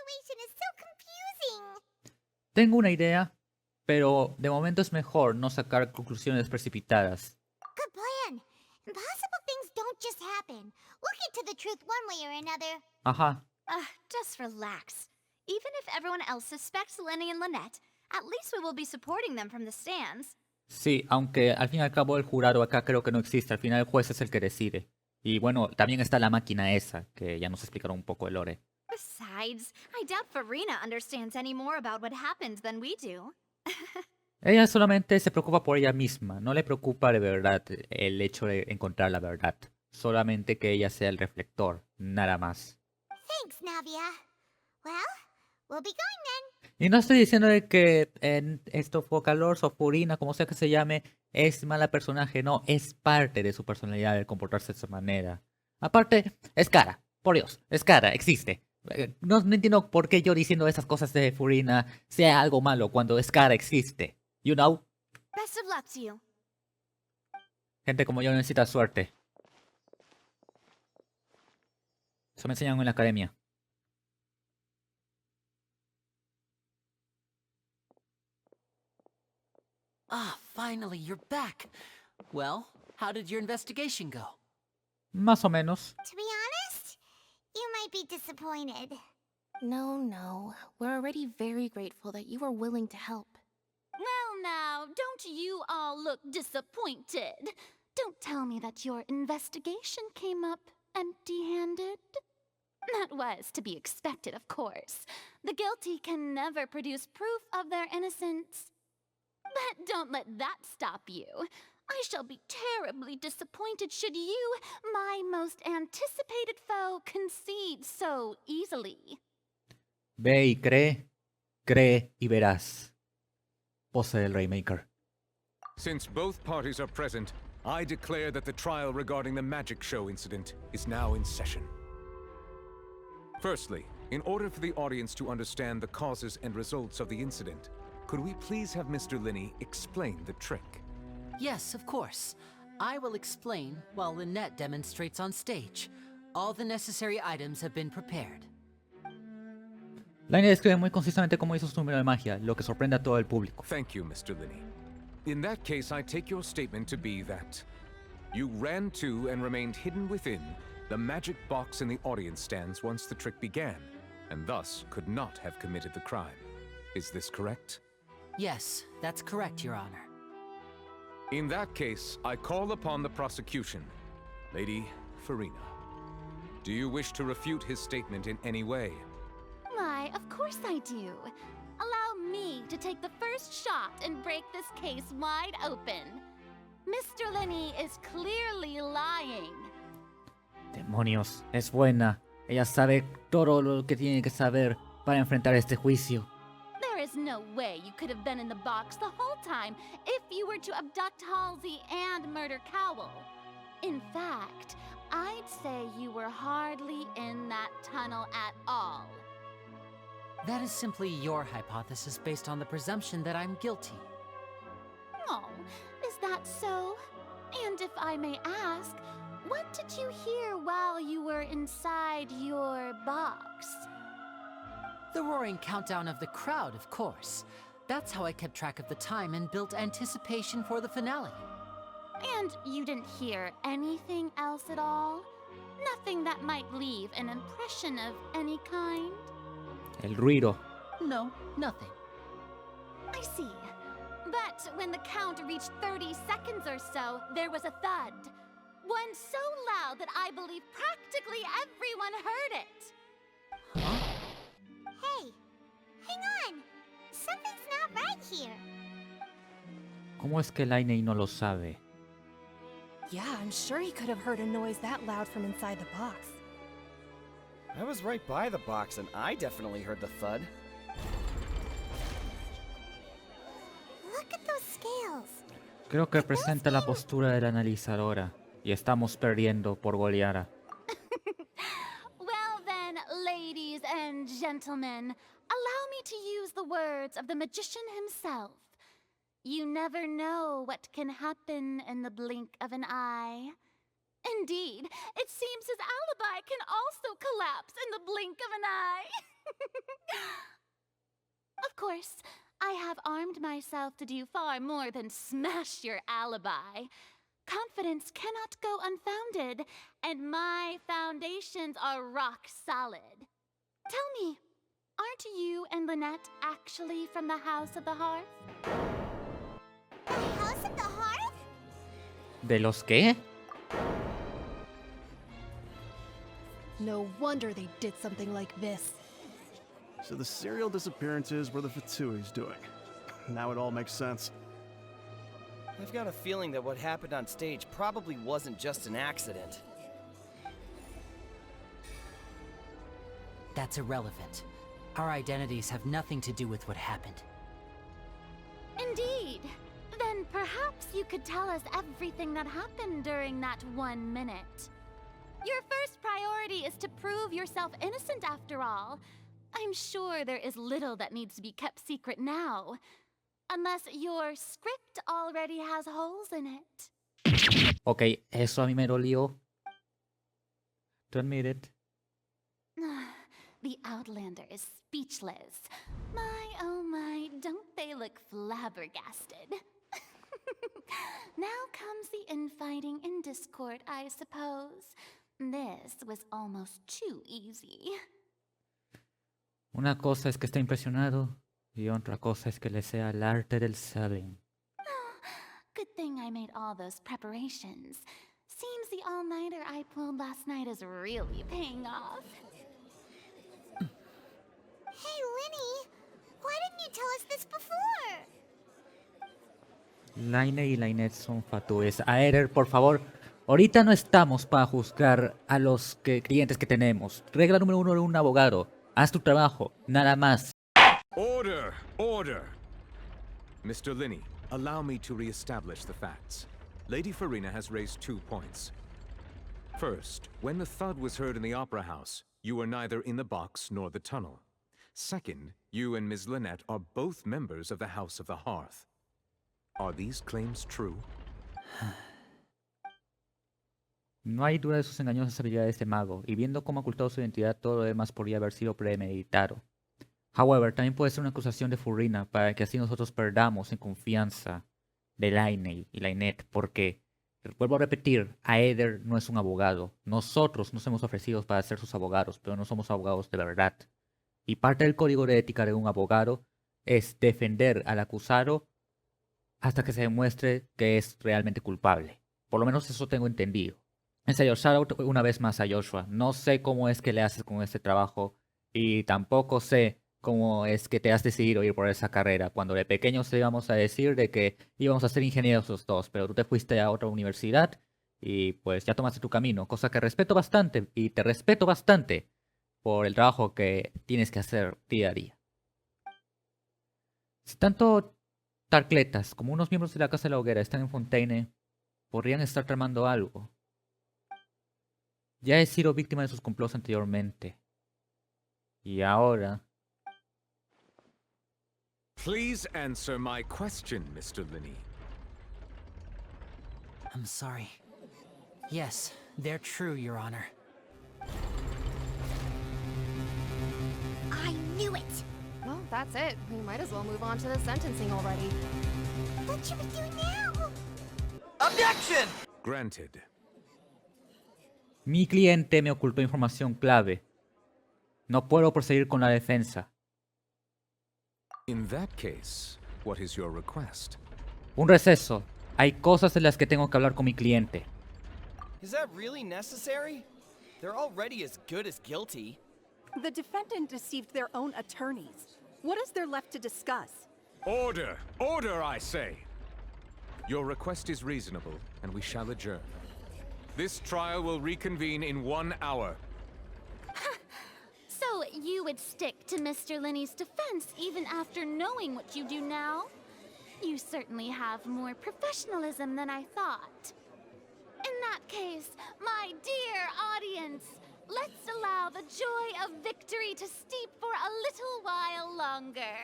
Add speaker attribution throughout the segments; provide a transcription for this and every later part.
Speaker 1: situation is so confusing.
Speaker 2: Tengo una idea, pero de momento es mejor no sacar conclusiones precipitadas.
Speaker 1: Good plan. Impossible things don't just happen. We'll get to the truth one way or another.
Speaker 2: Ajá.
Speaker 3: Just relax. Even if everyone else suspects Lyney and Lynette, at least we will be supporting them from the stands.
Speaker 2: Sí, aunque al fin y al cabo el jurado acá creo que no existe. Al final el juez es el que decide. Y bueno, también está la máquina esa, que ya nos explicaron un poco el lore.
Speaker 3: Besides, I doubt Farina understands any more about what happened than we do.
Speaker 2: Ella solamente se preocupa por ella misma. No le preocupa de verdad el hecho de encontrar la verdad. Solamente que ella sea el reflector, nada más.
Speaker 1: Thanks, Navia. Well, we'll be going then.
Speaker 2: Y no estoy diciendo de que en esto Focalors o Furina, como sea que se llame, es mala personaje. No, es parte de su personalidad el comportarse de esa manera. Aparte, es cara. Por Dios, es cara, existe. No entiendo por qué yo diciendo esas cosas de Furina sea algo malo cuando es cara, existe. You know?
Speaker 3: Best of luck to you.
Speaker 2: Gente como yo necesita suerte. Eso me enseñan en la academia.
Speaker 4: Ah, finally, you're back. Well, how did your investigation go?
Speaker 2: Más o menos.
Speaker 1: To be honest, you might be disappointed.
Speaker 5: No. We're already very grateful that you were willing to help.
Speaker 3: Well now, don't you all look disappointed. Don't tell me that your investigation came up empty-handed. That was to be expected, of course. The guilty can never produce proof of their innocence. But don't let that stop you. I shall be terribly disappointed should you, my most anticipated foe, concede so easily.
Speaker 2: Ve y cree y verás. Pose del Raymaker.
Speaker 6: Since both parties are present, I declare that the trial regarding the magic show incident is now in session. Firstly, in order for the audience to understand the causes and results of the incident, could we please have Mr. Lyney explain the trick?
Speaker 4: Yes, of course. I will explain while Lynette demonstrates on stage. All the necessary items have been prepared.
Speaker 2: Lyney describe muy concisamente cómo hizo su número de magia, lo que sorprende a todo el público.
Speaker 6: Thank you, Mr. Lyney. In that case, I take your statement to be that you ran to and remained hidden within the magic box in the audience stands once the trick began, and thus could not have committed the crime. Is this correct?
Speaker 4: Yes, that's correct, Your Honor.
Speaker 6: In that case, I call upon the prosecution. Lady Farina, do you wish to refute his statement in any way?
Speaker 3: Why, of course I do. Allow me to take the first shot and break this case wide open. Mr. Lyney is clearly lying.
Speaker 2: Demonios, es buena. Ella sabe todo lo que tiene que saber para enfrentar este juicio.
Speaker 3: There is no way you could have been in the box the whole time if you were to abduct Halsey and murder Cowell. In fact, I'd say you were hardly in that tunnel at all.
Speaker 4: That is simply your hypothesis based on the presumption that I'm guilty.
Speaker 3: Oh, is that so? And if I may ask, what did you hear while you were inside your box?
Speaker 4: The roaring countdown of the crowd, of course. That's how I kept track of the time and built anticipation for the finale.
Speaker 3: And you didn't hear anything else at all? Nothing that might leave an impression of any kind?
Speaker 2: El ruido.
Speaker 4: No, nothing.
Speaker 3: I see. But when the count reached 30 seconds or so, there was a thud. One so loud that I believe practically everyone heard it.
Speaker 1: Hey, hang on. Something's not right here.
Speaker 2: ¿Cómo es que Lyney no lo sabe?
Speaker 5: Yeah, I'm sure he could have heard a noise that loud from inside the box.
Speaker 7: I was right by the box and I definitely heard the thud.
Speaker 1: Look at those scales.
Speaker 2: Creo que presenta la postura de la analizadora. Y estamos perdiendo por goleada.
Speaker 3: Well then, ladies and gentlemen, allow me to use the words of the magician himself. You never know what can happen in the blink of an eye. Indeed, it seems his I can also collapse in the blink of an eye. Of course, I have armed myself to do far more than smash your alibi. Confidence cannot go unfounded, and my foundations are rock solid. Tell me, aren't you and Lynette actually from the House of the Hearth?
Speaker 1: The House of the Hearth?
Speaker 2: ¿De los qué?
Speaker 8: No wonder they did something like this.
Speaker 9: So the serial disappearances were the Fatsui's doing. Now it all makes sense.
Speaker 7: I've got a feeling that what happened on stage probably wasn't just an accident.
Speaker 4: That's irrelevant. Our identities have nothing to do with what happened.
Speaker 3: Indeed. Then perhaps you could tell us everything that happened during that 1 minute. Your first priority is to prove yourself innocent after all. I'm sure there is little that needs to be kept secret now. Unless your script already has holes in it.
Speaker 2: Ok, eso a mí me dolió. To admit it.
Speaker 3: The Outlander is speechless. My, oh my, don't they look flabbergasted? Now comes the infighting and discord, I suppose. This was almost too easy.
Speaker 2: Una cosa es que esté impresionado y otra cosa es que le sea el arte del saben.
Speaker 3: Good thing I made all those preparations. Seems the all-nighter I pulled last night is really paying off.
Speaker 1: Hey, Lyney, why didn't you tell us this before?
Speaker 2: Lyney y Lynette son fatúes. Aether, por favor, ahorita no estamos para juzgar a los clientes que tenemos. Regla número 1 de un abogado. Haz tu trabajo, nada más.
Speaker 6: Order! Order! Mr. Lyney, allow me to re-establish the facts. Lady Farina has raised 2 points. First, when the thud was heard in the Opera House, you were neither in the box nor the tunnel. Second, you and Ms. Lynette are both members of the House of the Hearth. Are these claims true?
Speaker 2: No hay duda de sus engañosas habilidades de mago, y viendo cómo ha ocultado su identidad, todo lo demás podría haber sido premeditado. However, también puede ser una acusación de Farina para que así nosotros perdamos en confianza de Lyney y Lynette, porque, vuelvo a repetir, Aether no es un abogado. Nosotros nos hemos ofrecido para ser sus abogados, pero no somos abogados de verdad. Y parte del código de ética de un abogado es defender al acusado hasta que se demuestre que es realmente culpable. Por lo menos eso tengo entendido. En serio, shout out una vez más a Joshua. No sé cómo es que le haces con este trabajo y tampoco sé cómo es que te has decidido ir por esa carrera. Cuando de pequeños te íbamos a decir de que íbamos a ser ingenieros los dos, pero tú te fuiste a otra universidad y pues ya tomaste tu camino, cosa que respeto bastante y te respeto bastante por el trabajo que tienes que hacer día a día. Si tanto Tarcletas como unos miembros de la Casa de la Hoguera están en Fontaine, podrían estar tramando algo. Ya he sido víctima de sus complots anteriormente. Y ahora...
Speaker 6: Please answer my question, Mr. Lyney.
Speaker 4: I'm sorry. Yes, they're true, Your Honor.
Speaker 1: I knew it!
Speaker 5: Well, that's it. We might as well move on to the sentencing already.
Speaker 1: What should we do now?
Speaker 7: Objection!
Speaker 6: Granted.
Speaker 2: Mi cliente me ocultó información clave. No puedo proseguir con la defensa.
Speaker 6: In that case, what is your request?
Speaker 2: Un receso. Hay cosas de las que tengo que hablar con mi cliente.
Speaker 7: Is that really necessary? They're already as good as guilty.
Speaker 8: The defendant deceived their own attorneys. What is there left to discuss?
Speaker 6: Order! Order, I say! Your request is reasonable, and we shall adjourn. This trial will reconvene in 1 hour.
Speaker 3: So you would stick to Mr. Lyney's defense even after knowing what you do now? You certainly have more professionalism than I thought. In that case, my dear audience, let's allow the joy of victory to steep for a little while longer.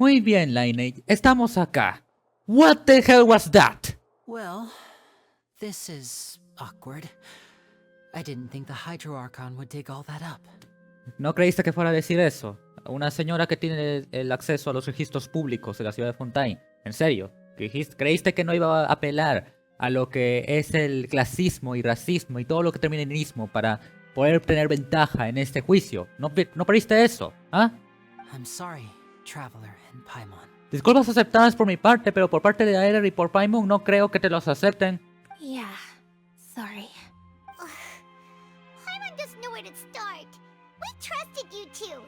Speaker 2: Muy bien, Lyney. Estamos acá. What the hell was that?
Speaker 4: Well, this is awkward. I didn't think the Hydro Archon would dig all that up.
Speaker 2: ¿No creíste que fuera a decir eso? Una señora que tiene el acceso a los registros públicos de la ciudad de Fontaine. ¿En serio? ¿Creíste que no iba a apelar a lo que es el clasismo y racismo y todo lo que termina en ismo para poder tener ventaja en este juicio? ¿No pediste eso? ¿Ah?
Speaker 4: I'm sorry, Traveler and Paimon.
Speaker 2: Disculpas aceptadas por mi parte, pero por parte de Aether y por Paimon no creo que te los acepten.
Speaker 5: Yeah, sorry.
Speaker 1: Paimon just knew where to start. We trusted you two.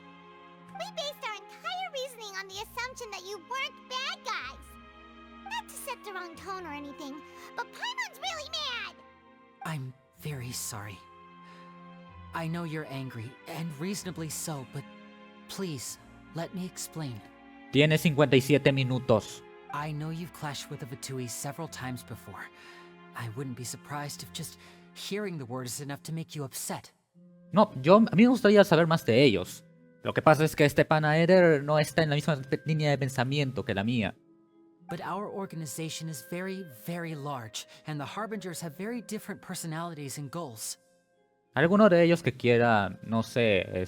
Speaker 1: We based our entire reasoning on the assumption that you weren't bad guys. Not to set the wrong tone or anything, but Paimon's really mad.
Speaker 4: I'm very sorry. I know you're angry, and reasonably so, but please, let me explain.
Speaker 2: Tiene 57 minutos.
Speaker 4: I know you've clashed with the Vitui several times before. I wouldn't be surprised if just hearing the word is enough to make you upset.
Speaker 2: No, a mí me gustaría saber más de ellos. Lo que pasa es que este pana Aether no está en la misma línea de pensamiento que la mía.
Speaker 4: But our organization is very, very large, and the Harbingers have very different personalities and goals.
Speaker 2: ¿Alguno de ellos que quiera, no sé,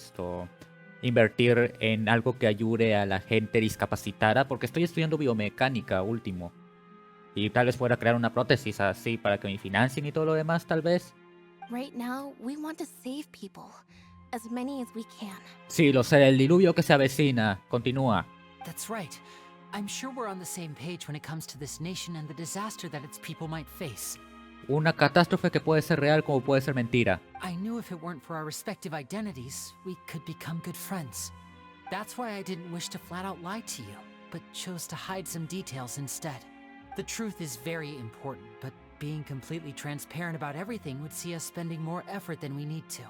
Speaker 2: invertir en algo que ayude a la gente discapacitada? Porque estoy estudiando biomecánica último. Y tal vez fuera crear una prótesis así para que me financien y todo lo demás, tal vez.
Speaker 5: Right now, we want to save people. As many as we can.
Speaker 2: Sí, lo sé, el diluvio que se avecina. Continúa.
Speaker 4: That's right. I'm sure we're on the same page when it comes to this nation and the disaster that its people might face.
Speaker 2: Una catástrofe que puede ser real como puede ser mentira.
Speaker 4: I knew if it weren't for our respective identities, we could become good friends. That's why I didn't wish to flat out lie to you, but chose to hide some details instead. The truth is very important, but being completely transparent about everything would see us spending more effort than we need to.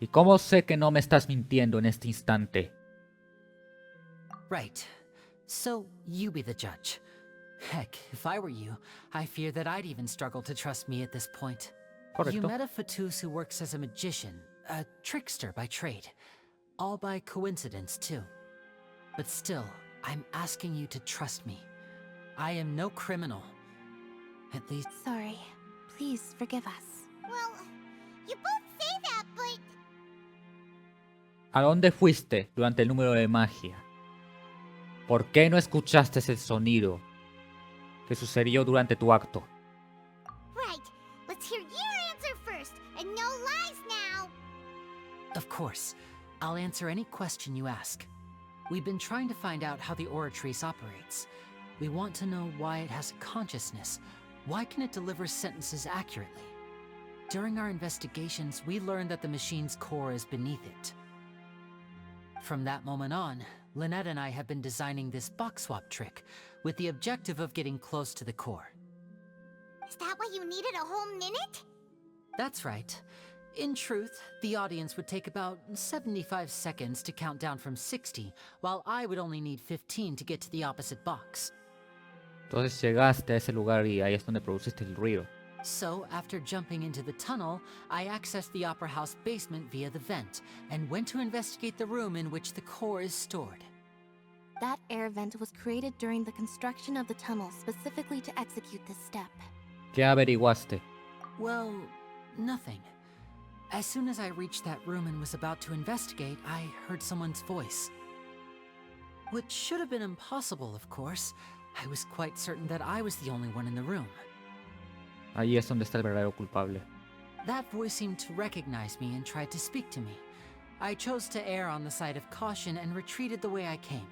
Speaker 2: ¿Y cómo sé que no me estás mintiendo en este instante?
Speaker 4: Right. So, you be the judge. Heck, if I were you, I fear that I'd even struggle to trust me at this point.
Speaker 2: Correcto.
Speaker 4: You met a Fatus who works as a magician, a trickster by trade. All by coincidence, too. But still, I'm asking you to trust me. I am no criminal. At least...
Speaker 5: Sorry. Please forgive us.
Speaker 1: Well, you both say that, but...
Speaker 2: ¿A dónde fuiste durante el número de magia? ¿Por qué no escuchaste ese sonido que sucedió durante tu acto?
Speaker 1: Right. Let's hear your answer first, and no lies now.
Speaker 4: Of course. I'll answer any question you ask. We've been trying to find out how the Oratrice operates. We want to know why it has a consciousness. Why can it deliver sentences accurately? During our investigations, we learned that the machine's core is beneath it. From that moment on, Lynette and I have been designing this box swap trick with the objective of getting close to the core.
Speaker 1: Is that why you needed a whole minute?
Speaker 4: That's right. In truth, the audience would take about 75 seconds to count down from 60, while I would only need 15 to get to the opposite box.
Speaker 2: Entonces llegaste a ese lugar y ahí es donde produciste el ruido.
Speaker 4: So, after jumping into the tunnel, I accessed the Opera House basement via the vent, and went to investigate the room in which the core is stored.
Speaker 5: That air vent was created during the construction of the tunnel specifically to execute this step.
Speaker 2: ¿Qué averiguaste?
Speaker 4: Well, nothing. As soon as I reached that room and was about to investigate, I heard someone's voice. Which should have been impossible, of course. I was quite certain that I was the only one in the room.
Speaker 2: Ahí es donde está el verdadero culpable.
Speaker 4: That voice seemed to recognize me and tried to speak to me. I chose to err on the side of caution and retreated the way I came.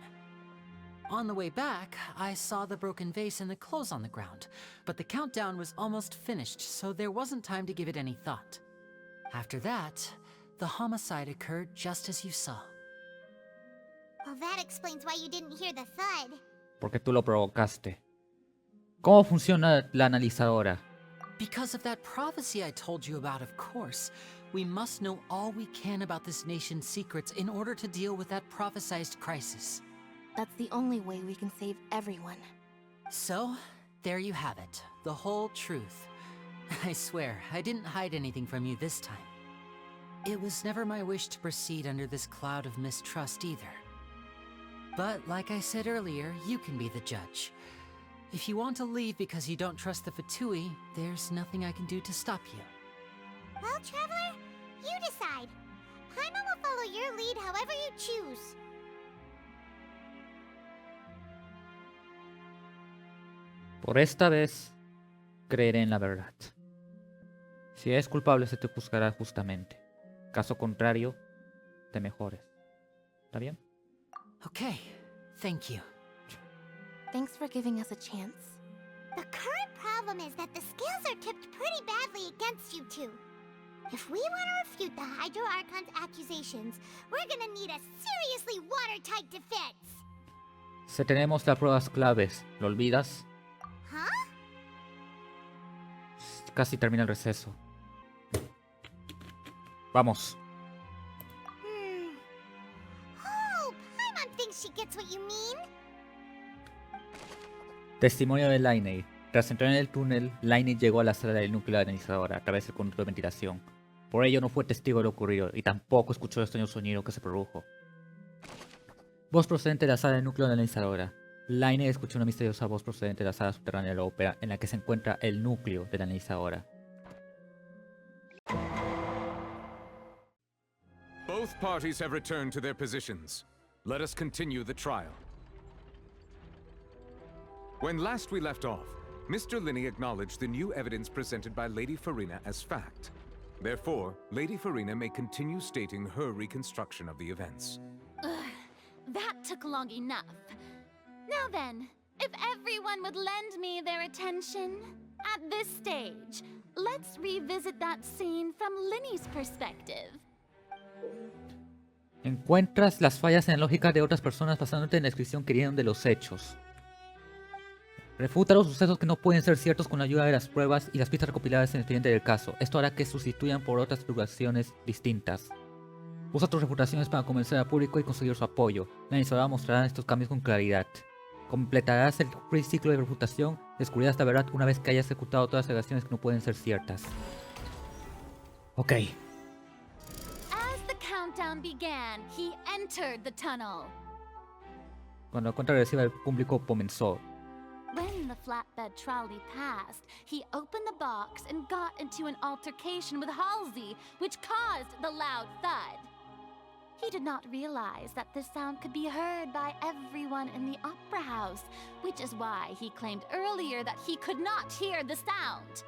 Speaker 4: On the way back, I saw the broken vase and the clothes on the ground, but the countdown was almost finished, so there wasn't time to give it any thought. After that, the homicide occurred just as you saw.
Speaker 1: Well, that explains why you didn't hear the thud.
Speaker 2: Porque tú lo provocaste. ¿Cómo funciona la analizadora?
Speaker 4: Because of that prophecy I told you about, of course. We must know all we can about this nation's secrets in order to deal with that prophesized crisis.
Speaker 5: That's the only way we can save everyone.
Speaker 4: So, there you have it. The whole truth. I swear, I didn't hide anything from you this time. It was never my wish to proceed under this cloud of mistrust either. But like I said earlier, you can be the judge. If you want to leave because you don't trust the Fatui, there's nothing I can do to stop you.
Speaker 1: Well, Traveler, you decide. Paimon will follow your lead however you choose.
Speaker 2: Por esta vez, creeré en la verdad. Si es culpable, se te juzgará justamente. Caso contrario, te mejores. ¿Está bien?
Speaker 4: Okay, thank you.
Speaker 5: Thanks for giving us a chance.
Speaker 1: The current problem is that the scales are tipped pretty badly against you two. If we want to refute the Hydro Archon's accusations, we're gonna need a seriously watertight defense.
Speaker 2: Si tenemos las pruebas claves, ¿lo olvidas?
Speaker 1: Huh?
Speaker 2: Casi termina el receso. Vamos.
Speaker 1: Oh, Paimon thinks she gets what you mean.
Speaker 2: Testimonio de Lyney. Tras entrar en el túnel, Lyney llegó a la sala del núcleo analizador a través del conducto de ventilación. Por ello no fue testigo de lo ocurrido y tampoco escuchó el extraño sonido que se produjo. Voz procedente de la sala del núcleo analizadora. Lyney escuchó una misteriosa voz procedente de la sala subterránea de la ópera en la que se encuentra el núcleo de la analizadora.
Speaker 6: Both parties have returned to their positions. Let us continue the trial. When last we left off, Mr. Lyney acknowledged the new evidence presented by Lady Farina as fact. Therefore, Lady Farina may continue stating her reconstruction of the events.
Speaker 3: That took long enough. Now then, if everyone would lend me their attention, at this stage, let's revisit that scene from Lyney's perspective.
Speaker 2: Encuentras las fallas en la lógica de otras personas basándote en la descripción que dieron de los hechos. Refuta los sucesos que no pueden ser ciertos con la ayuda de las pruebas y las pistas recopiladas en el expediente del caso. Esto hará que sustituyan por otras especulaciones distintas. Usa tus refutaciones para convencer al público y conseguir su apoyo. La analizadora mostrará estos cambios con claridad. Completarás el ciclo de refutación, descubrirás la verdad una vez que hayas ejecutado todas las alegaciones que no pueden ser ciertas. Ok.
Speaker 3: As the countdown began, he entered the tunnel.
Speaker 2: Cuando la cuenta regresiva del público comenzó.
Speaker 3: When the flatbed trolley passed, he opened the box and got into an altercation with Halsey, which caused the loud thud. He did not realize that this sound could be heard by everyone in the opera house, which is why he claimed earlier that he could not hear the sound.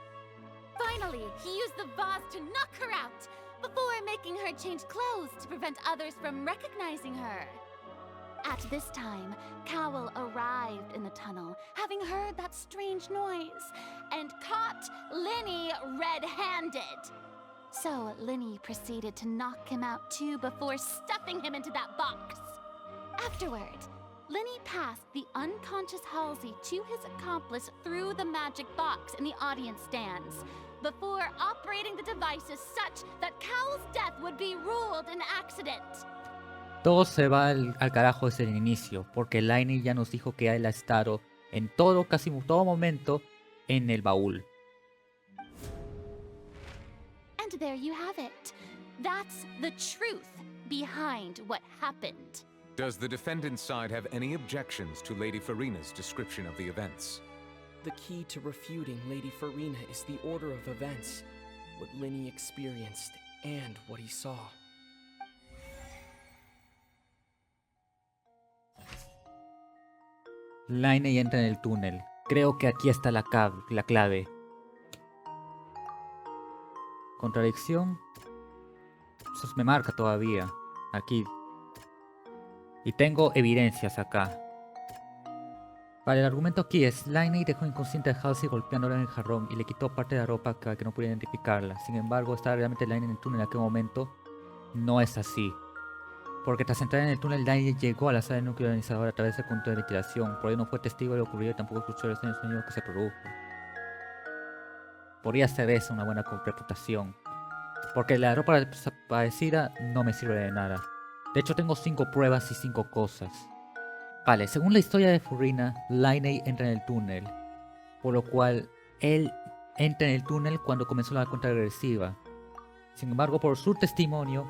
Speaker 3: Finally, he used the vase to knock her out, before making her change clothes to prevent others from recognizing her. At this time, Cowell arrived in the tunnel, having heard that strange noise, and caught Lyney red-handed. So Lyney proceeded to knock him out too before stuffing him into that box. Afterward, Lyney passed the unconscious Halsey to his accomplice through the magic box in the audience stands, before operating the devices such that Cowell's death would be ruled an accident.
Speaker 2: Todo se va al carajo desde el inicio, porque Lyney ya nos dijo que él ha estado en todo, casi todo momento, en el baúl.
Speaker 3: And there you have it. That's the truth behind what happened.
Speaker 6: Does the defendant's side have any objections to Lady Farina's description of the events?
Speaker 10: The key to refuting Lady Farina is the order of events, what Lyney experienced and what he saw.
Speaker 2: Lyney entra en el túnel. Creo que aquí está la clave. Contradicción. Eso me marca todavía. Aquí. Y tengo evidencias acá. Vale, el argumento aquí es: Lyney dejó inconsciente a Halsey golpeándola en el jarrón y le quitó parte de la ropa para que no pudiera identificarla. Sin embargo, ¿estaba realmente Lyney en el túnel en aquel momento? No es así. Porque tras entrar en el túnel, Lyney llegó a la sala del núcleo analizador a través del punto de ventilación. Por ello no fue testigo de lo ocurrido y tampoco escuchó el extraño sonido que se produjo. Podría ser esa una buena reputación. Porque la ropa desaparecida no me sirve de nada. De hecho, tengo 5 pruebas y 5 cosas. Vale, según la historia de Farina, Lyney entra en el túnel. Por lo cual, él entra en el túnel cuando comenzó la cuenta regresiva. Sin embargo, por su testimonio,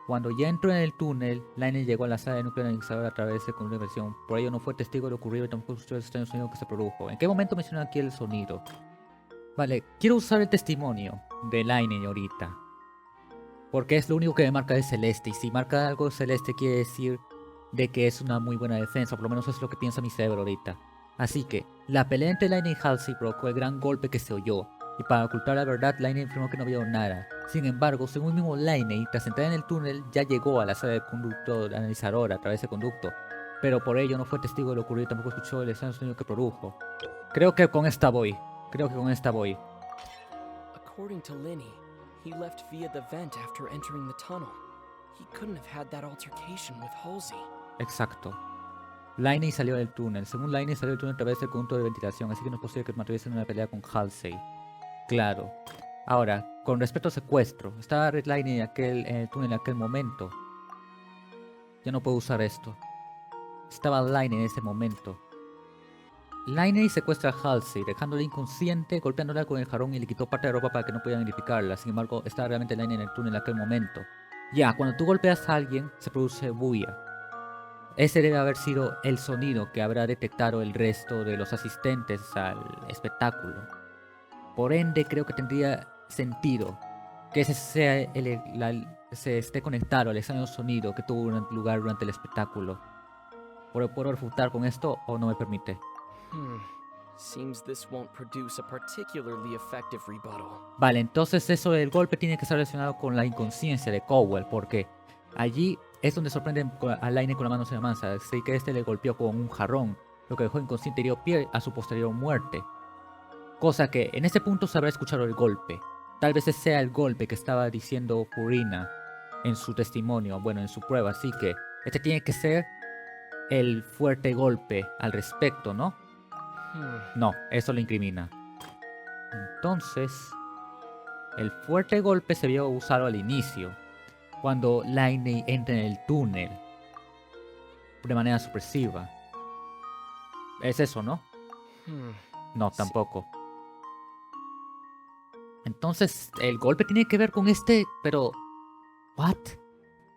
Speaker 2: Cuando ya entró en el túnel, Lyney llegó a la sala de núcleo analizador a través de con una versión. Por ello no fue testigo de lo ocurrido y tampoco escuchó el extraño sonido que se produjo. ¿En qué momento menciona aquí el sonido? Vale, quiero usar el testimonio de Lyney ahorita. Porque es lo único que me marca de celeste. Y si marca algo celeste quiere decir de que es una muy buena defensa. Por lo menos es lo que piensa mi cerebro ahorita. Así que, la pelea entre Lyney y Halsey provocó el gran golpe que se oyó. Y para ocultar la verdad, Lyney afirmó que no vio nada. Sin embargo, según el mismo Lyney, tras entrar en el túnel, ya llegó a la sala de conducto analizador a través del conducto. Pero por ello no fue testigo de lo ocurrido y tampoco escuchó el extraño sonido que produjo. Creo que con esta voy.
Speaker 10: According to Lyney, he left via the vent after entering the tunnel. He couldn't have had that altercation with Halsey.
Speaker 2: Exacto. Lyney salió del túnel. Según Lyney salió del túnel a través del conducto de ventilación, así que no es posible que mantuviese una pelea con Halsey. Claro. Ahora, con respecto al secuestro, ¿estaba Red Lyney en el túnel en aquel momento? Ya no puedo usar esto. Estaba Lyney en ese momento. Lyney secuestra a Halsey, dejándola inconsciente, golpeándola con el jarrón y le quitó parte de ropa para que no pudieran identificarla. Sin embargo, estaba realmente Lyney en el túnel en aquel momento. Ya, cuando tú golpeas a alguien, se produce bulla. Ese debe haber sido el sonido que habrá detectado el resto de los asistentes al espectáculo. Por ende, creo que tendría sentido que ese sea se esté conectado al extraño sonido que tuvo lugar durante el espectáculo. ¿Puedo refutar con esto o no me permite?
Speaker 10: Seems this won't produce a particularly effective rebuttal.
Speaker 2: Vale, entonces eso del golpe tiene que estar relacionado con la inconsciencia de Cowell, porque allí es donde sorprenden a Lyney con la mano en la mansa, así que este le golpeó con un jarrón, lo que dejó inconsciente y dio pie a su posterior muerte. Cosa que en ese punto se habrá escuchado el golpe. Tal vez ese sea el golpe que estaba diciendo Furina en su testimonio, bueno, en su prueba, así que este tiene que ser el fuerte golpe al respecto, ¿no? No, eso lo incrimina. Entonces, el fuerte golpe se vio usado al inicio, cuando Lyney entra en el túnel de manera sorpresiva. Es eso, ¿no? No, tampoco. Entonces, el golpe tiene que ver con pero... ¿What?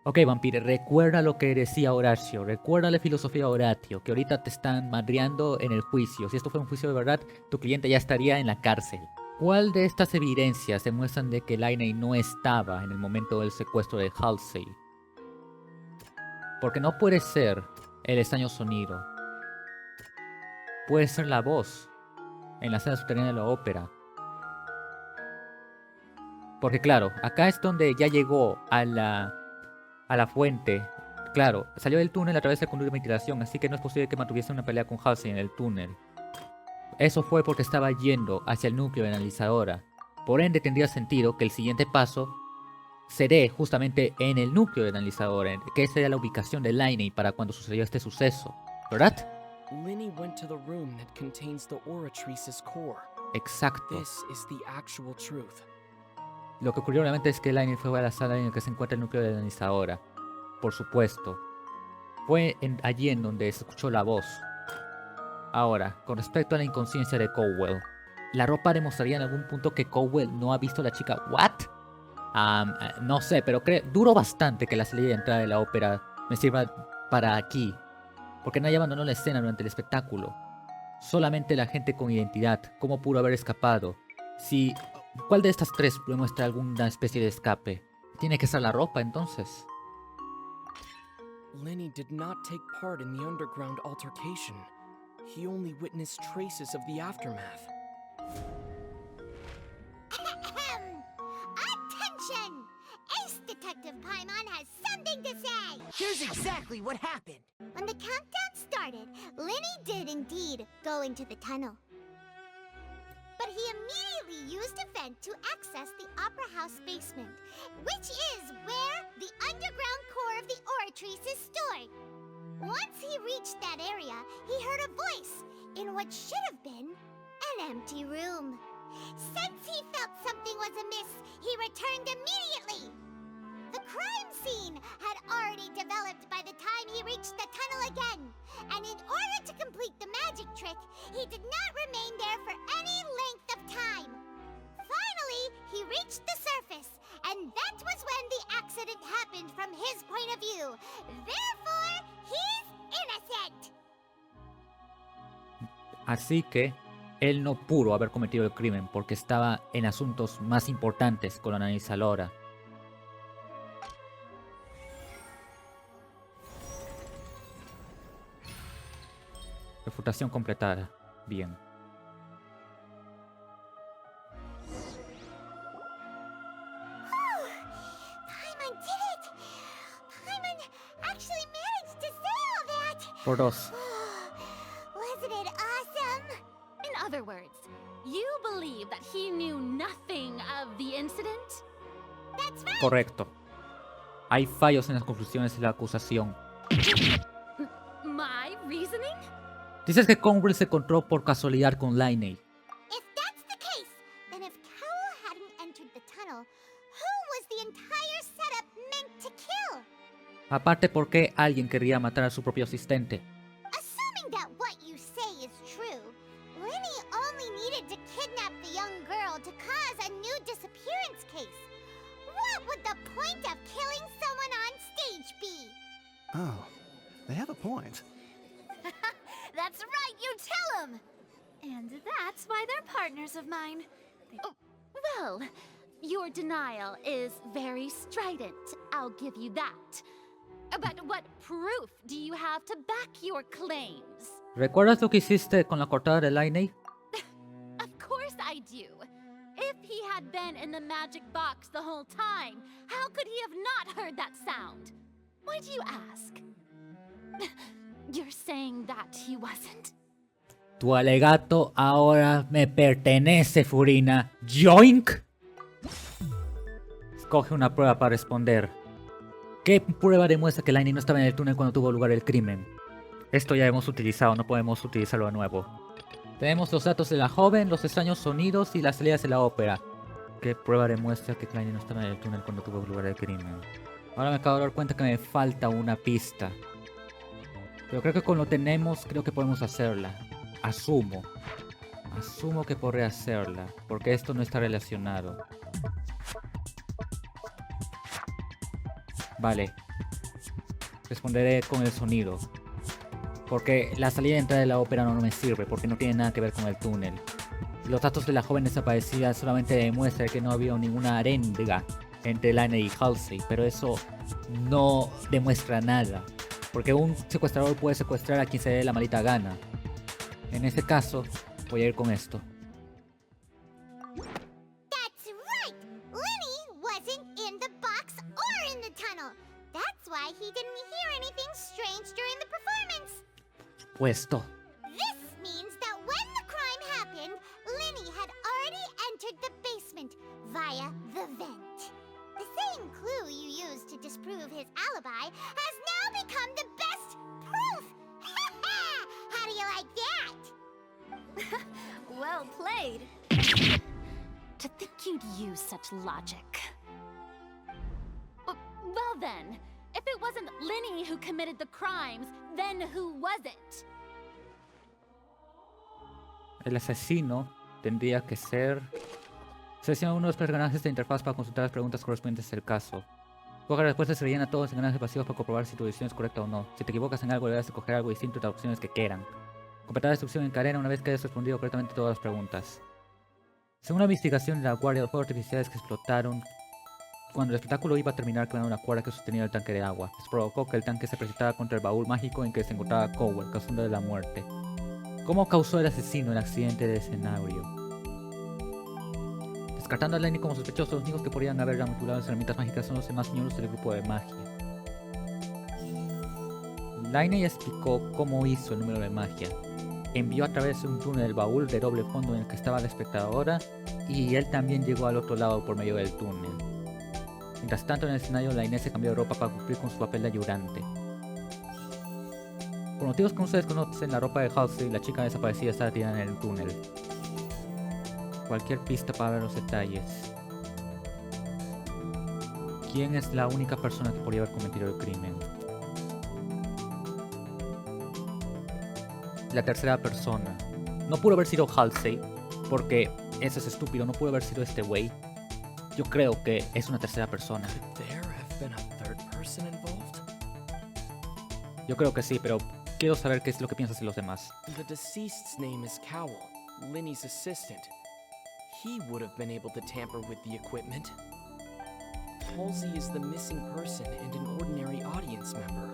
Speaker 2: Ok, Vampire, recuerda lo que decía Horacio, recuerda la filosofía de Horatio, que ahorita te están madreando en el juicio. Si esto fue un juicio de verdad, tu cliente ya estaría en la cárcel. ¿Cuál de estas evidencias demuestran de que Lyney no estaba en el momento del secuestro de Halsey? Porque no puede ser el extraño sonido. Puede ser la voz en la sala subterránea de la ópera. Porque claro, acá es donde ya llegó a la fuente. Claro, salió del túnel a través del conducto de ventilación, así que no es posible que mantuviese una pelea con Halsey en el túnel. Eso fue porque estaba yendo hacia el núcleo de analizadora. Por ende tendría sentido que el siguiente paso se dé justamente en el núcleo de analizadora, que sería la ubicación de Lyney para cuando sucedió este suceso, ¿verdad?
Speaker 10: Lyney went to the room that contains the Oratrice's core.
Speaker 2: Exacto.
Speaker 10: This is the actual truth.
Speaker 2: Lo que ocurrió realmente es que Lyney fue a la sala en la que se encuentra el núcleo de analizadora. Por supuesto. Fue allí en donde se escuchó la voz. Ahora, con respecto a la inconsciencia de Cowell, ¿la ropa demostraría en algún punto que Cowell no ha visto a la chica? ¿What? No sé, pero duro bastante que la salida de entrada de la ópera me sirva para aquí. Porque nadie abandonó la escena durante el espectáculo. Solamente la gente con identidad. ¿Cómo pudo haber escapado? ¿Cuál de estas tres demuestra alguna especie de escape? Tiene que ser la ropa, entonces.
Speaker 10: Lyney did not take part in the underground altercation. He only witnessed traces of the aftermath.
Speaker 1: Attention! Ace Detective Paimon has something to say!
Speaker 11: Here's exactly what happened.
Speaker 1: When the countdown started, Lyney did indeed go into the tunnel. But he immediately used a vent to access the Opera House basement, which is where the underground core of the Oratrice is stored. Once he reached that area, he heard a voice in what should have been an empty room. Since he felt something was amiss, he returned immediately. The crime scene had already developed by the time he reached the tunnel again, and in order to complete the magic trick, he did not remain there for any length of time. Finally, he reached the surface, and that was when the accident accident happened from his point of view. Therefore, he's innocent.
Speaker 2: Así que él no pudo haber cometido el crimen porque estaba en asuntos más importantes con la nariz Lora. Refutación completada. Bien.
Speaker 1: Paimon did it! Paimon actually managed to say all that!
Speaker 2: Por 2.
Speaker 1: Wasn't it awesome?
Speaker 3: In other words, you believe that he knew nothing of the incident?
Speaker 1: That's right!
Speaker 2: Correcto. Hay fallos en las conclusiones de la acusación.
Speaker 3: My reasoning?
Speaker 2: Dices que Conwell se encontró por casualidad con Lyney.
Speaker 1: If that's the case, then if Carol hadn't entered the tunnel, who was the entire setup meant to kill?
Speaker 2: Aparte, ¿por qué alguien querría matar a su propio asistente?
Speaker 1: Assuming that what you say is true, Lyney only needed to kidnap the young girl to cause a new disappearance case. What would the point of killing someone on stage be?
Speaker 9: Oh, they have a point.
Speaker 3: That's right, you tell him! And that's why they're partners of mine. Oh, well, your denial is very strident, I'll give you that. But what proof do you have to back your claims?
Speaker 2: ¿Recuerdas lo que hiciste con la cortada de Lyney?
Speaker 3: Of course I do. If he had been in the magic box the whole time, how could he have not heard that sound? Why do you ask? You're saying that he wasn't?
Speaker 2: Tu alegato ahora me pertenece, Furina. ¡Yoink! Escoge una prueba para responder. ¿Qué prueba demuestra que Lyney no estaba en el túnel cuando tuvo lugar el crimen? Esto ya hemos utilizado, no podemos utilizarlo de nuevo. Tenemos los datos de la joven, los extraños sonidos y las salidas de la ópera. ¿Qué prueba demuestra que Lyney no estaba en el túnel cuando tuvo lugar el crimen? Ahora me acabo de dar cuenta que me falta una pista. Pero creo que con lo tenemos, creo que podemos hacerla. Asumo que podré hacerla, porque esto no está relacionado. Vale. Responderé con el sonido. Porque la salida y entrada de la ópera no me sirve, porque no tiene nada que ver con el túnel. Los datos de la joven desaparecida solamente demuestran que no había ninguna arenga entre Lyney y Halsey, pero eso no demuestra nada. Porque un secuestrador puede secuestrar a quien se dé la maldita gana. En este caso, voy a ir con esto.
Speaker 1: That's right! Lyney wasn't in the box or in the tunnel. That's why he didn't hear anything strange during the performance.
Speaker 2: Puesto.
Speaker 1: This means that when the crime happened, Lyney had already entered the basement via the vent. The same clue you used to disprove his alibi has now become the best proof! How do you like that?
Speaker 3: Well played. To think you'd use such logic. Well then, if it wasn't Lyney who committed the crimes, then who was it?
Speaker 2: El asesino tendría que ser... Selecciona uno de los personajes de interfaz para consultar las preguntas correspondientes al caso. Coge las respuestas y rellena todos los engranajes pasivos para comprobar si tu decisión es correcta o no. Si te equivocas en algo, deberás escoger algo distinto de las opciones que quieran. Completar la instrucción en cadena una vez que hayas respondido correctamente todas las preguntas. Según la investigación de la guardia, los fuegos artificiales que explotaron cuando el espectáculo iba a terminar quemaron una cuerda que sostenía el tanque de agua. Esto provocó que el tanque se precipitara contra el baúl mágico en que se encontraba Cowell, causando la muerte. ¿Cómo causó el asesino el accidente de escenario? Descartando a Lyney como sospechoso, los únicos que podrían haber manipulado las herramientas mágicas son los demás miembros del grupo de magia. Lyney explicó cómo hizo el número de magia. Envió a través de un túnel el baúl de doble fondo en el que estaba la espectadora y él también llegó al otro lado por medio del túnel. Mientras tanto, en el escenario, Lyney se cambió de ropa para cumplir con su papel de ayudante. Por motivos que ustedes conocen, la ropa de Halsey, la chica desaparecida, estaba tirada en el túnel. Cualquier pista para ver los detalles. ¿Quién es la única persona que podría haber cometido el crimen? La tercera persona. No pudo haber sido Halsey, porque eso es estúpido, no pudo haber sido este güey. Yo creo que es una tercera persona.
Speaker 10: Could there have have been a third person involved?
Speaker 2: Yo creo que sí, pero quiero saber qué es lo que piensas de los demás.
Speaker 10: The deceased's name is Cowell, Lyney's assistant. He would have been able to tamper with the equipment. Halsey is the missing person and an ordinary audience member.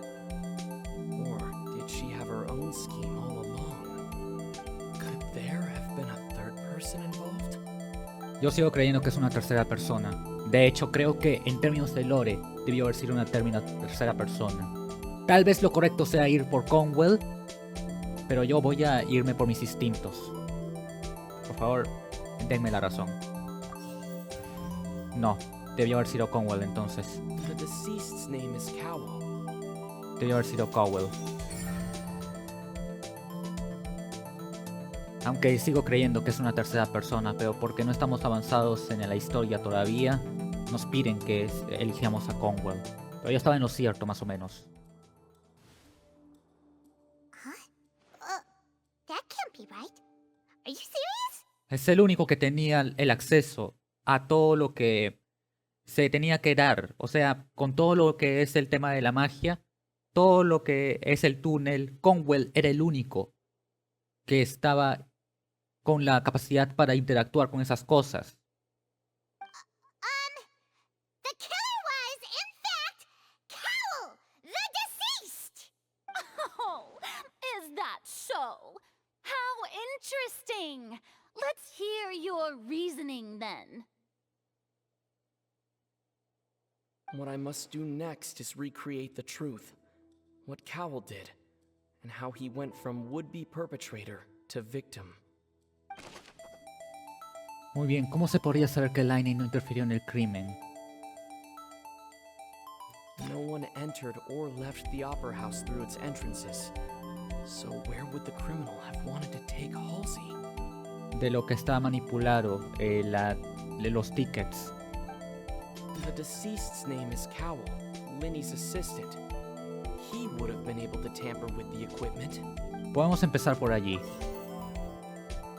Speaker 10: Or did she have her own scheme all along? Could there have been a third person involved?
Speaker 2: Yo sigo creyendo que es una tercera persona. De hecho, creo que en términos de lore debió haber sido una tercera persona. Tal vez lo correcto sea ir por Conwell, pero yo voy a irme por mis instintos. Por favor, denme la razón. No, debió haber sido Conwell entonces.
Speaker 10: The deceased's name is Cowell.
Speaker 2: Debió haber sido Cowell. Aunque sigo creyendo que es una tercera persona, pero porque no estamos avanzados en la historia todavía, nos piden que elijamos a Conwell. Pero yo estaba en lo cierto, más o menos.
Speaker 1: That can't be right. Are you serious?
Speaker 2: Es el único que tenía el acceso a todo lo que se tenía que dar. O sea, con todo lo que es el tema de la magia, todo lo que es el túnel, Conwell era el único que estaba con la capacidad para interactuar con esas cosas.
Speaker 1: The killer was, in fact, Cowell, the deceased!
Speaker 3: Oh, is that so? How interesting! Let's hear your reasoning then.
Speaker 10: What I must do next is recreate the truth. What Cowell did, and how he went from would-be perpetrator to victim.
Speaker 2: Muy bien, ¿cómo se podría saber que Lyney no interfirió en el crimen?
Speaker 10: No one entered or left the opera house through its entrances. So where would the criminal have wanted to take Halsey?
Speaker 2: De lo que estaba manipulado, de los tickets.
Speaker 10: The deceased's name is Cowell, Lyney's assistant. He would have been able to tamper with the equipment.
Speaker 2: Podemos empezar por allí.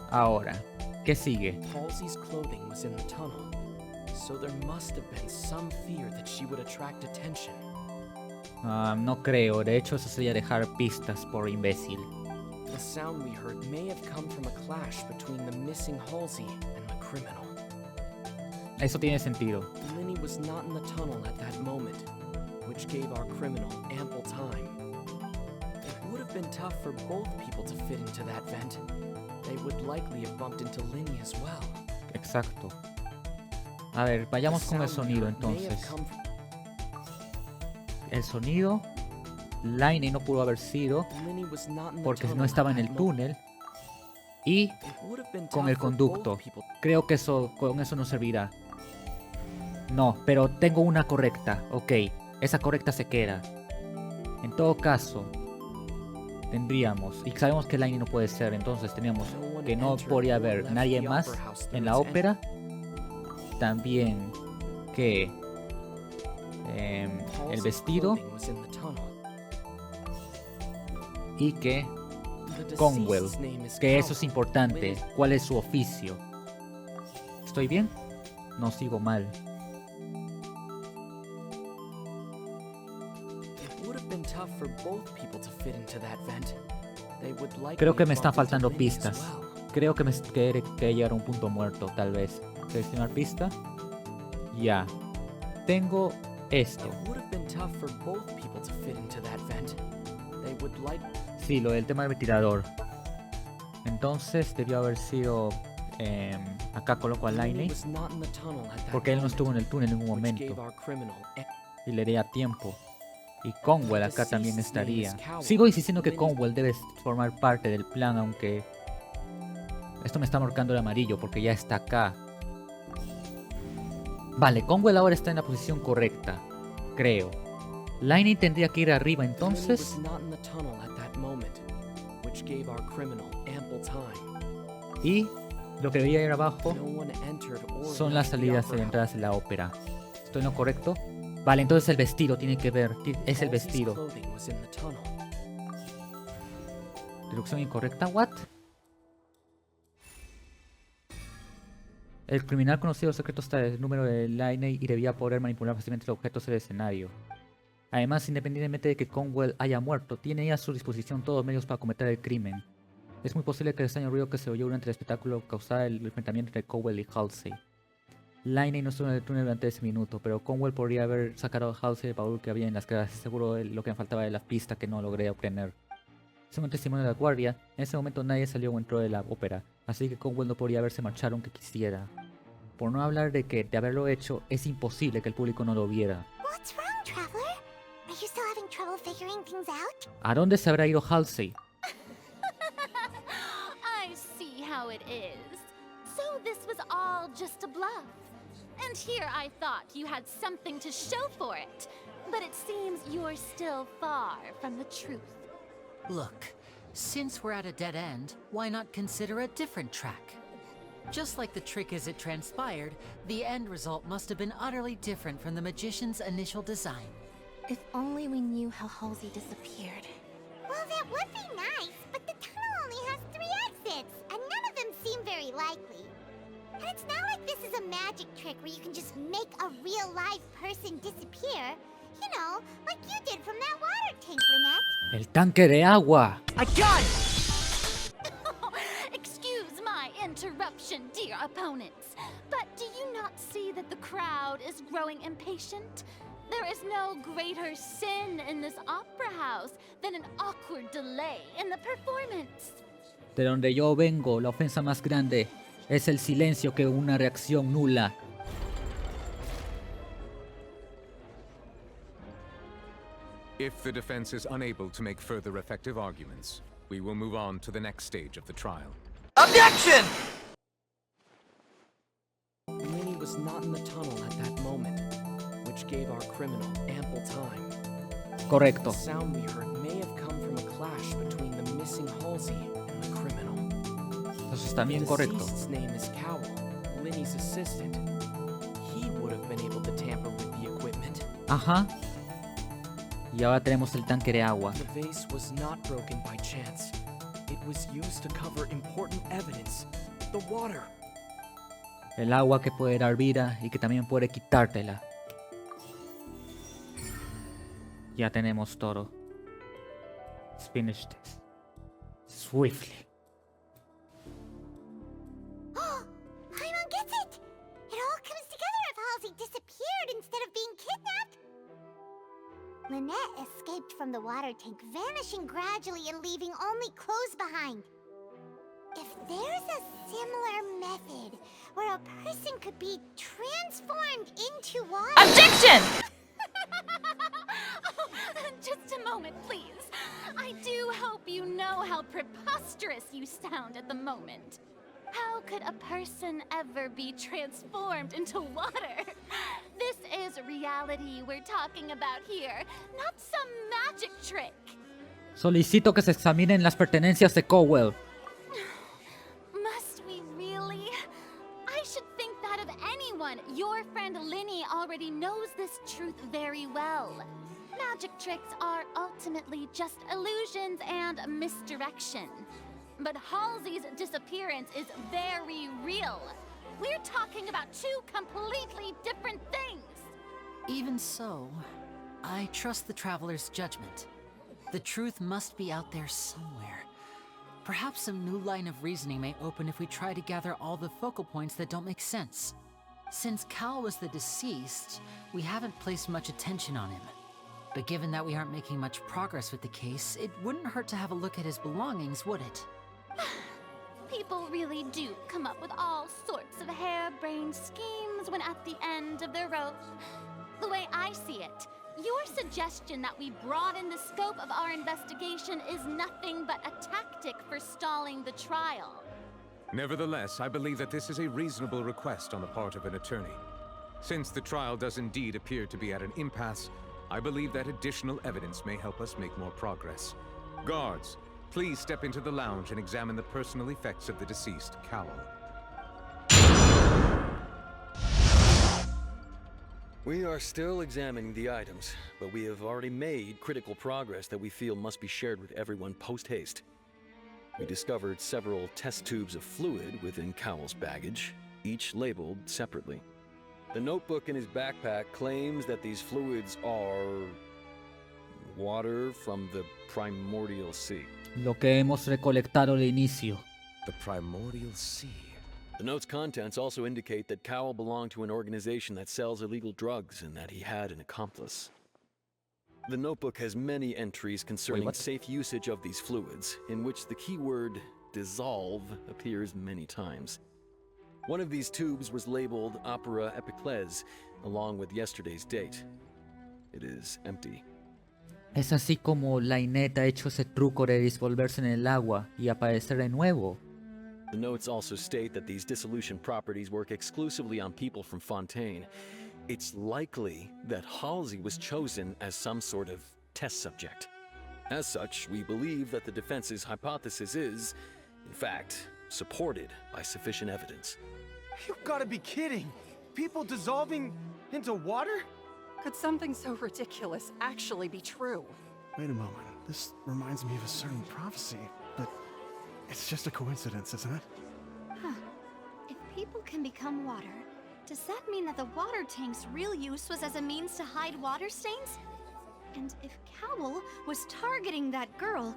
Speaker 2: Ahora, ¿qué sigue?
Speaker 10: Halsey's clothing was in the tunnel, so there must have been some fear that she would attract attention.
Speaker 2: No creo, de hecho eso sería dejar pistas por imbécil.
Speaker 10: The sound we heard may have come from a clash between the missing Halsey and the criminal.
Speaker 2: Eso tiene sentido.
Speaker 10: Lyney was not in the tunnel at that moment, which gave our criminal ample time. It would have been tough for both people to fit into that vent. They would likely have bumped into Lyney as well.
Speaker 2: Exacto. A ver, vayamos con el sonido entonces. El sonido, Lyney no pudo haber sido porque no estaba en el túnel y con el conducto. Creo que con eso no servirá. No, pero tengo una correcta. Ok, esa correcta se queda. En todo caso, tendríamos, y sabemos que Lyney no puede ser, entonces teníamos que no podría haber nadie más en la ópera. También que el vestido y que Conwell, que eso es importante. ¿Cuál es su oficio? ¿Estoy bien? No sigo mal. Creo que me están faltando pistas. Creo que me quiere llegar a un punto muerto, tal vez. Seleccionar pista. Ya. Tengo esto. Sí, lo del tema del ventilador. Entonces debió haber sido... acá coloco a Lyney porque él no estuvo en el túnel en ningún momento y le daría tiempo. Y Conwell acá también estaría. Sigo insistiendo que Conwell debe formar parte del plan, aunque esto me está marcando el amarillo porque ya está acá. Vale, Conwell ahora está en la posición correcta, creo. Lyney tendría que ir arriba entonces. Y lo que debería ir abajo son las salidas y entradas de la ópera. ¿Estoy en lo correcto? Vale, entonces el vestido tiene que ver. Es el vestido. Deducción incorrecta. ¿What? El criminal conocido secreto está el número de Lyney y debía poder manipular fácilmente los objetos del escenario. Además, independientemente de que Conwell haya muerto, tiene a su disposición todos los medios para cometer el crimen. Es muy posible que el extraño ruido que se oyó durante el espectáculo causara el enfrentamiento entre Conwell y Halsey. Lyney no estuvo en el túnel durante ese minuto, pero Conwell podría haber sacado a Halsey del baúl que había en las gradas. Seguro lo que me faltaba de la pista que no logré obtener. Según el testimonio de la guardia, en ese momento nadie salió o entró de la ópera, así que Conwell no podría haberse marchado aunque quisiera. Por no hablar de que, de haberlo hecho, es imposible que el público no lo viera.
Speaker 1: What's wrong, Traveler? Are you still having trouble figuring things out?
Speaker 2: ¿A dónde se habrá ido Halsey?
Speaker 3: I see how it is. So this was all just a bluff. And here I thought you had something to show for it. But it seems you're still far from the truth.
Speaker 4: Look, since we're at a dead end, why not consider a different track? Just like the trick as it transpired, the end result must have been utterly different from the magician's initial design.
Speaker 5: If only we knew how Halsey disappeared.
Speaker 1: Well, that would be nice, but the tunnel only has 3 exits, and none of them seem very likely. And it's not like this is a magic trick where you can just make a real live person disappear. You know, like you did from that water tank, Lynette.
Speaker 2: ¡El tanque de agua!
Speaker 11: I got it!
Speaker 3: Excuse my interruption, dear opponents. But do you not see that the crowd is growing impatient? There is no greater sin in this opera house than an awkward delay in the performance.
Speaker 2: De donde yo vengo, la ofensa más grande es el silencio que una reacción nula.
Speaker 6: If the defense is unable to make further effective arguments, we will move on to the next stage of the trial.
Speaker 11: Objection!
Speaker 10: Lyney was not in the tunnel at that moment, which gave our criminal ample time.
Speaker 2: Correcto.
Speaker 10: The sound we heard may have come from a clash between the missing Halsey and the criminal.
Speaker 2: Eso está bien
Speaker 10: The
Speaker 2: correcto.
Speaker 10: deceased's name is Cowell, Lyney's assistant. He would have been able to tamper with the equipment.
Speaker 2: Ajá. Y ahora tenemos el tanque de agua.
Speaker 10: The vase was not broken by chance. It was used to cover important evidence. The water.
Speaker 2: El agua que puede dar vida y que también puede quitártela. Ya tenemos todo. Let's finish this. Swiftly.
Speaker 1: Oh, Paimon gets it! It all comes together if Halsey disappeared instead of being kidnapped. Lynette escaped from the water tank, vanishing gradually and leaving only clothes behind. If there's a similar method where a person could be transformed into water...
Speaker 3: Objection! Just a moment, please. I do hope you know how preposterous you sound at the moment. How could a person ever be transformed into water? This is reality we're talking about here, not some magic trick.
Speaker 2: Solicito que se examinen las pertenencias de Cowell.
Speaker 3: Must we really? I should think that of anyone. Your friend Lyney already knows this truth very well. Magic tricks are ultimately just illusions and misdirection. But Halsey's disappearance is very real. We're talking about 2 completely different things.
Speaker 4: Even so, I trust the traveler's judgment. The truth must be out there somewhere. Perhaps some new line of reasoning may open if we try to gather all the focal points that don't make sense. Since Cal was the deceased, we haven't placed much attention on him. But given that we aren't making much progress with the case, it wouldn't hurt to have a look at his belongings, would it?
Speaker 3: People really do come up with all sorts of harebrained schemes when at the end of their rope. The way I see it, your suggestion that we broaden the scope of our investigation is nothing but a tactic for stalling the trial.
Speaker 6: Nevertheless, I believe that this is a reasonable request on the part of an attorney. Since the trial does indeed appear to be at an impasse, I believe that additional evidence may help us make more progress. Guards, please step into the lounge and examine the personal effects of the deceased, Cowell.
Speaker 12: We are still examining the items, but we have already made critical progress that we feel must be shared with everyone post-haste. We discovered several test tubes of fluid within Cowell's baggage. each labeled separately. The notebook in his backpack claims that these fluids are water from the primordial sea.
Speaker 2: Lo que hemos recolectado al inicio.
Speaker 6: The primordial sea.
Speaker 12: The note's contents also indicate that Cowell belonged to an organization that sells illegal drugs and that he had an accomplice. The notebook has many entries concerning safe usage of these fluids, in which the keyword dissolve appears many times. One of these tubes was labeled Opera Epiclese, along with yesterday's date. It is empty.
Speaker 2: Es así como Lyney ha hecho ese truco de disolverse en el agua y aparecer de nuevo.
Speaker 12: The notes also state that these dissolution properties work exclusively on people from Fontaine. It's likely that Halsey was chosen as some sort of test subject. As such, we believe that the defense's hypothesis is, in fact, supported by sufficient evidence.
Speaker 13: You've got to be kidding! People dissolving into water?
Speaker 8: Could something so ridiculous actually be true?
Speaker 9: Wait a moment. This reminds me of a certain prophecy, but it's just a coincidence, isn't it?
Speaker 3: Huh. If people can become water, does that mean that the water tank's real use was as a means to hide water stains? And if Cowell was targeting that girl...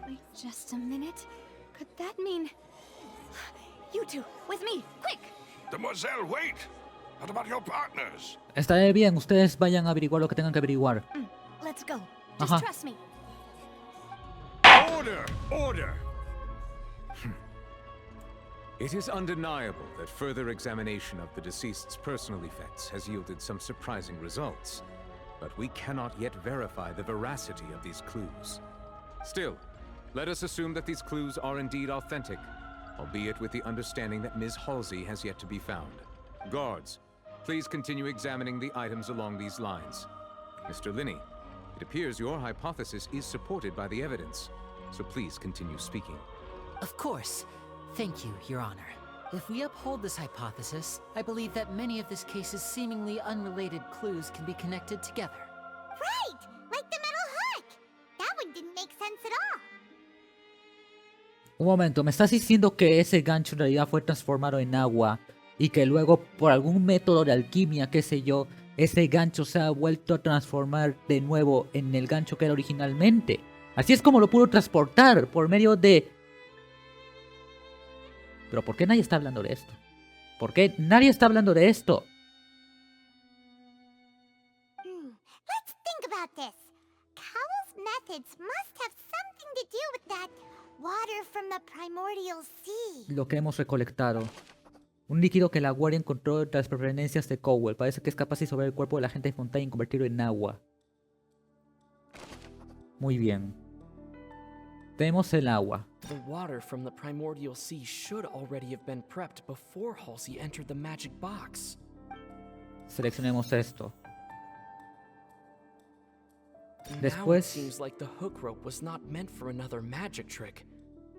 Speaker 3: Wait just a minute. Could that mean... You two, with me, quick!
Speaker 14: Demoiselle, wait! What about your partners?
Speaker 2: Estaré bien, ustedes vayan a averiguar lo que tengan que averiguar.
Speaker 3: Let's go. Just trust me.
Speaker 6: Order! Order! It is undeniable that further examination of the deceased's personal effects has yielded some surprising results, but we cannot yet verify the veracity of these clues. Still, let us assume that these clues are indeed authentic, albeit with the understanding that Ms. Halsey has yet to be found. Guards, please continue examining the items along these lines. Mr. Lyney, it appears your hypothesis is supported by the evidence, so please continue speaking.
Speaker 4: Of course. Thank you, Your Honor. If we uphold this hypothesis, I believe that many of this case's seemingly unrelated clues can be connected together.
Speaker 1: Right! Like the metal hook! That one didn't make sense at all.
Speaker 2: Un momento, ¿me estás diciendo que ese gancho en realidad fue transformado en agua y que luego por algún método de alquimia, qué sé yo, ese gancho se ha vuelto a transformar de nuevo en el gancho que era originalmente? Así es como lo pudo transportar por medio de... Pero ¿por qué nadie está hablando de esto? ¿Por qué nadie está hablando de esto?
Speaker 1: Let's think about this. Cowell's methods must have something to do with that water from the primordial sea.
Speaker 2: Lo que hemos recolectado. Un líquido que la Guardia encontró entre las preferencias de Cowell. Parece que es capaz de disolver el cuerpo de la gente de Fontaine y convertirlo en agua. Muy bien. Tenemos el agua.
Speaker 10: The water from the primordial sea should already have been prepped before Halsey entered the magic box.
Speaker 2: Seleccionemos esto.
Speaker 10: Now it
Speaker 2: Después,
Speaker 10: seems like the hook rope was not meant for another magic trick,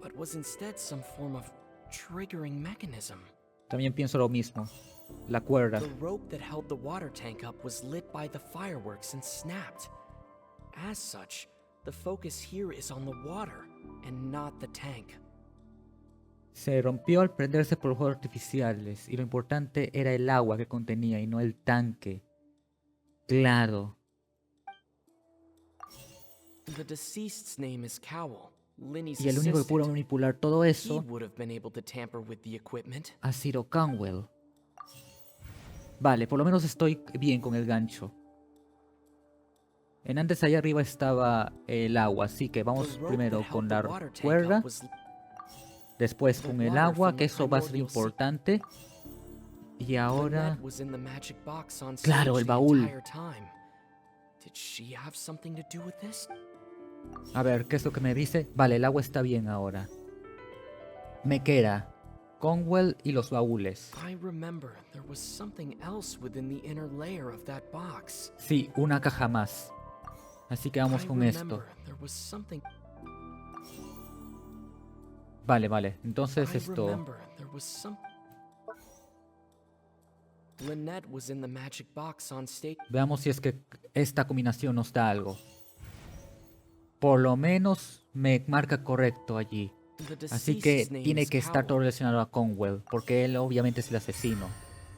Speaker 10: but was instead some form of triggering mechanism.
Speaker 2: también pienso lo mismo. La cuerda.
Speaker 10: The rope that held the water tank up was lit by the fireworks and snapped. As such, the focus here is on the water and not the tank.
Speaker 2: Se rompió al prenderse por los fuegos artificiales y lo importante era el agua que contenía y no el tanque. Claro.
Speaker 10: The deceased's name is Cowell, Lyney's
Speaker 2: Y el único que pudo manipular todo
Speaker 10: He
Speaker 2: eso
Speaker 10: would have been able to tamper with the equipment.
Speaker 2: ha sido Cowell. Vale, por lo menos estoy bien con el gancho. En antes allá arriba estaba el agua, así que vamos primero con la cuerda. Después con el agua, que eso va a ser importante. Y ahora... Claro, el baúl. A ver, ¿qué es lo que me dice? Vale, el agua está bien ahora. Me queda Conwell y los baúles. Sí, una caja más. Así que vamos con esto. Vale, vale. Entonces esto... Veamos si es que esta combinación nos da algo. Por lo menos me marca correcto allí. Así que tiene que estar todo relacionado a Conwell, porque él obviamente es el asesino.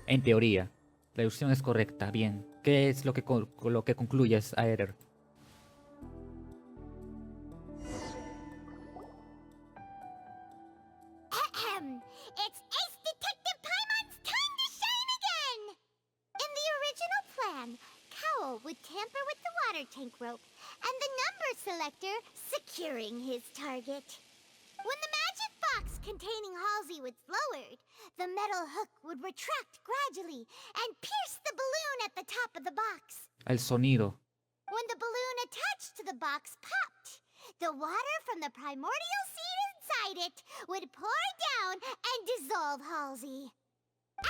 Speaker 2: En teoría. La deducción es correcta. Bien. ¿Qué es lo que concluyes, Aether?
Speaker 1: It's Ace Detective Paimon's time to shine again! In the original plan, Cowell would tamper with the water tank rope and the number selector securing his target. When the magic box containing Halsey was lowered, the metal hook would retract gradually and pierce the balloon at the top of the box.
Speaker 2: El sonido.
Speaker 1: When the balloon attached to the box popped, the water from the primordial seed inside it would pour down and dissolve Halsey.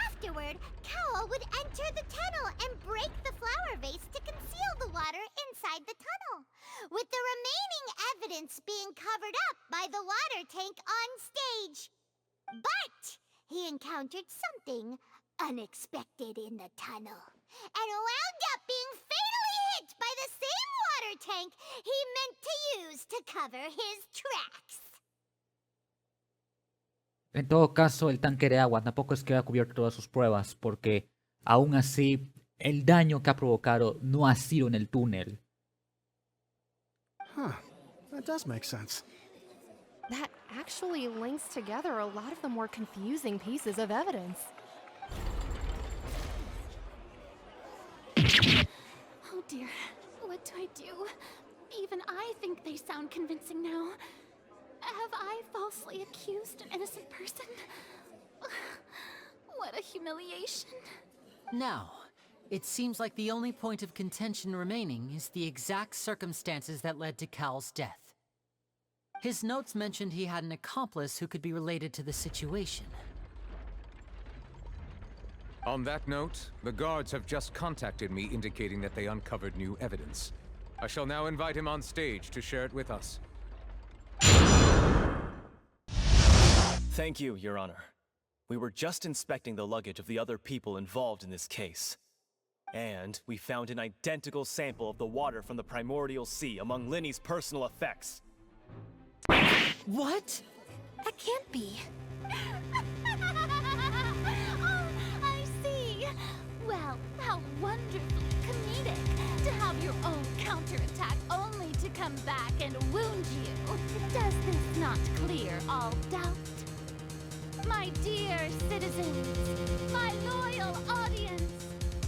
Speaker 1: Afterward, Cowell would enter the tunnel and break the flower vase to conceal the water inside the tunnel, with the remaining evidence being covered up by the water tank on stage. But he encountered something unexpected in the tunnel, and wound up being fatally hit by the same water tank he meant to use to cover his tracks.
Speaker 2: En todo caso, el tanque de agua tampoco es que haya cubierto todas sus pruebas, porque aún así el daño que ha provocado no ha sido en el túnel.
Speaker 9: Huh, that does make sense.
Speaker 15: That actually links together a lot of the more confusing pieces of evidence.
Speaker 3: Oh dear, what do I do? Even I think they sound convincing now. Have I falsely accused an innocent person? What a humiliation.
Speaker 4: Now, it seems like the only point of contention remaining is the exact circumstances that led to Cal's death. His notes mentioned he had an accomplice who could be related to the situation.
Speaker 6: On that note, the guards have just contacted me indicating that they uncovered new evidence. I shall now invite him on stage to share it with us.
Speaker 16: Thank you, Your Honor. We were just inspecting the luggage of the other people involved in this case. And we found an identical sample of the water from the primordial sea among Lyney's personal effects.
Speaker 4: What?
Speaker 15: That can't be.
Speaker 3: Oh, I see. Well, how wonderfully comedic to have your own counterattack only to come back and wound you. Does this not clear all doubt? My dear citizens, my loyal audience,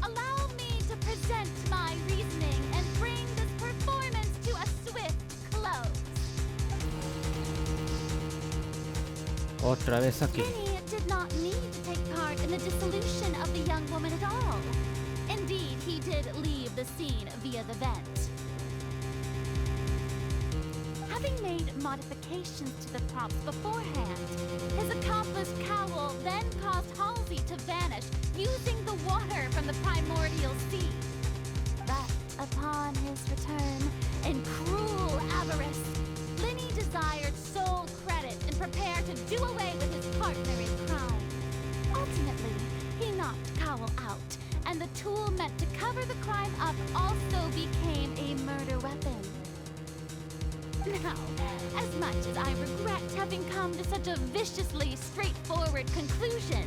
Speaker 3: allow me to present my reasoning and bring this performance to a swift close.
Speaker 2: Otra vez aquí.
Speaker 3: Lyney did not need to take part in the dissolution of the young woman at all. Indeed, he did leave the scene via the vent. Having made modifications to the props beforehand, his accomplice Cowell then caused Halsey to vanish using the water from the primordial sea. But upon his return, in cruel avarice, Lyney desired sole credit and prepared to do away with his partner in crime. Ultimately, he knocked Cowell out, and the tool meant to cover the crime up also became a murder weapon. Now, as much as I regret having come to such a viciously straightforward conclusion,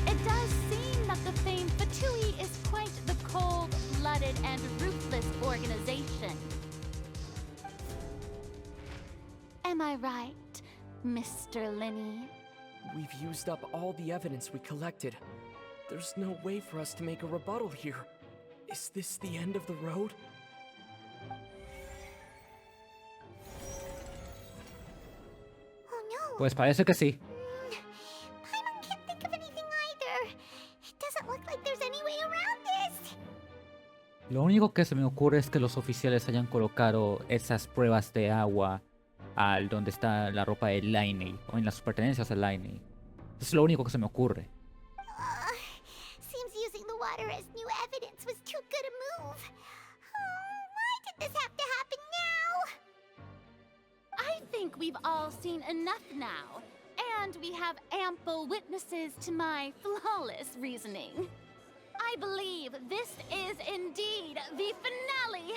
Speaker 3: it does seem that the famed Fatui is quite the cold-blooded and ruthless organization. Am I right, Mr. Lyney?
Speaker 10: We've used up all the evidence we collected. There's no way for us to make a rebuttal here. Is this the end of the road?
Speaker 2: Pues parece que sí.
Speaker 1: Paimon can't think of anything either. It doesn't look like there's any way around this.
Speaker 2: Lo único que se me ocurre es que los oficiales hayan colocado esas pruebas de agua al donde está la ropa de Lyney o en las pertenencias de Lyney. Es lo único que se me ocurre.
Speaker 1: Seems using the water as new evidence was too good a move. Why did this have to happen now?
Speaker 3: I think we've all seen enough now, and we have ample witnesses to my flawless reasoning. I believe this is indeed the finale.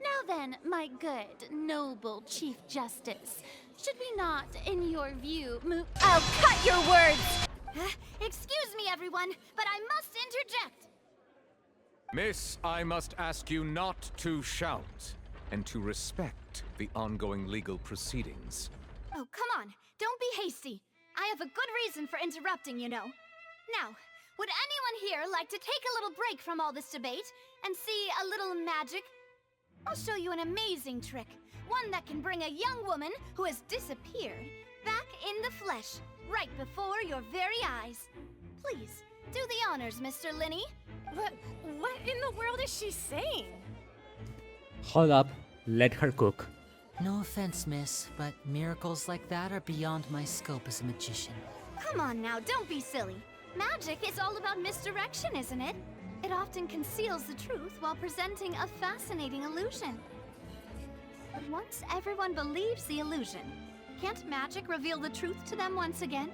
Speaker 3: Now then, my good, noble Chief Justice, should we not, in your view, move—
Speaker 1: Oh, cut your words! Excuse me, everyone, but I must interject.
Speaker 6: Miss, I must ask you not to shout, and to respect the ongoing legal proceedings.
Speaker 1: Oh, come on. Don't be hasty. I have a good reason for interrupting, you know. Now, would anyone here like to take a little break from all this debate and see a little magic? I'll show you an amazing trick. One that can bring a young woman who has disappeared back in the flesh, right before your very eyes. Please, do the honors, Mr. Lyney.
Speaker 15: What in the world is she saying?
Speaker 2: Hold up, let her cook.
Speaker 4: No offense, miss, but miracles like that are beyond my scope as a magician.
Speaker 1: Come on now, don't be silly. Magic is all about misdirection, isn't it? It often conceals the truth while presenting a fascinating illusion. But once everyone believes the illusion, can't magic reveal the truth to them once again?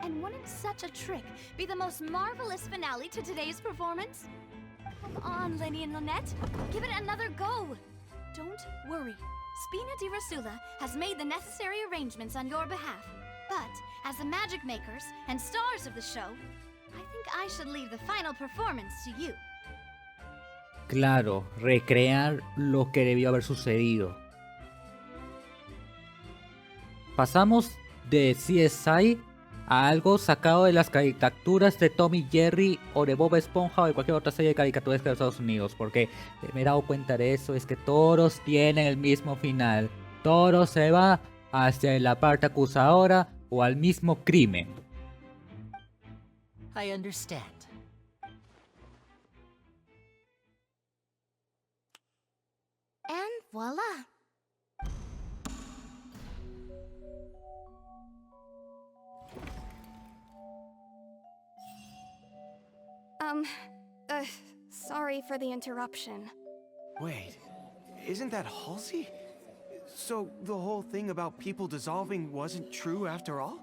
Speaker 1: And wouldn't such a trick be the most marvelous finale to today's performance? Come on, Lyney and Lynette. Give it another go. Don't worry. Spina di Rasula has made the necessary arrangements on your behalf. But, as the magic makers and stars of the show, I think I should leave the final performance to you.
Speaker 2: Claro, recrear lo que debió haber sucedido. Pasamos de CSI a algo sacado de las caricaturas de Tom y Jerry o de Bob Esponja o de cualquier otra serie de caricaturas de Estados Unidos, porque me he dado cuenta de eso, es que todos tienen el mismo final, todo se va hacia la parte acusadora o al mismo crimen.
Speaker 4: I understand.
Speaker 5: And voila.
Speaker 15: Sorry for the interruption.
Speaker 13: Wait, isn't that Halsey? So the whole thing about people dissolving wasn't true after all?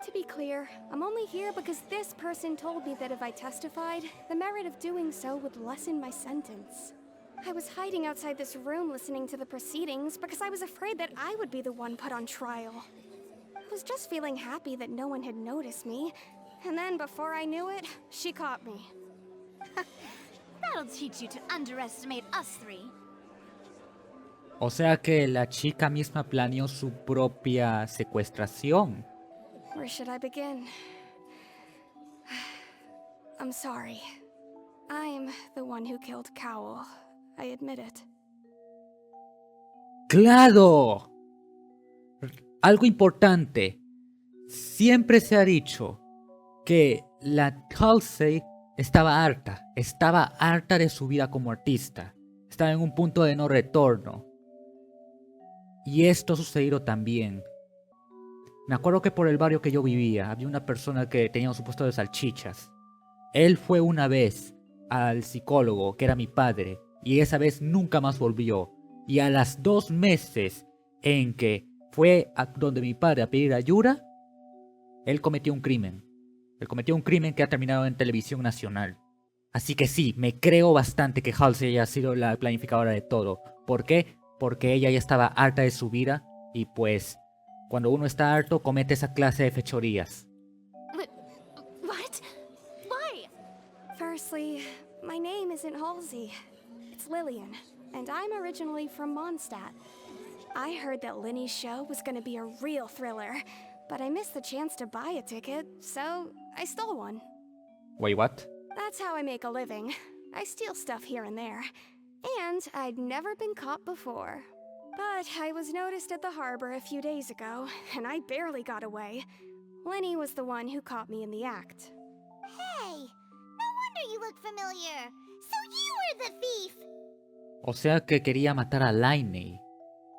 Speaker 15: To be clear, I'm only here because this person told me that if I testified, the merit of doing so would lessen my sentence. I was hiding outside this room listening to the proceedings because I was afraid that I would be the one put on trial. I was just feeling happy that no one had noticed me, and then before I knew it, she caught me.
Speaker 1: That'll teach you to underestimate us three.
Speaker 2: O sea que la chica misma planeó su propia secuestración.
Speaker 15: Where should I begin? I'm sorry. I'm the one who killed Cowell. I admit it.
Speaker 2: ¡Claro! Algo importante. Siempre se ha dicho que la Halsey estaba harta de su vida como artista. Estaba en un punto de no retorno. Y esto ha sucedido también. Me acuerdo que por el barrio que yo vivía había una persona que tenía su puesto de salchichas. Él fue una vez al psicólogo, que era mi padre, y esa vez nunca más volvió. Y a las 2 meses en que fue a donde mi padre a pedir ayuda, él cometió un crimen. Él cometió un crimen que ha terminado en televisión nacional. Así que sí, me creo bastante que Halsey haya sido la planificadora de todo. ¿Por qué? Porque ella ya estaba harta de su vida y pues cuando uno está harto comete esa clase de fechorías.
Speaker 15: What? Why? Firstly, my name isn't Halsey. It's Lillian, and I'm originally from Mondstadt. I heard that Lyney's show was going to be a real thriller, but I missed the chance to buy a ticket, so I stole one.
Speaker 2: Wait, what?
Speaker 15: That's how I make a living. I steal stuff here and there. And I'd never been caught before. But I was noticed at the harbor a few days ago, and I barely got away. Lyney was the one who caught me in the act.
Speaker 1: Hey, no wonder you look familiar. So you were the thief.
Speaker 2: O sea que quería matar a Lyney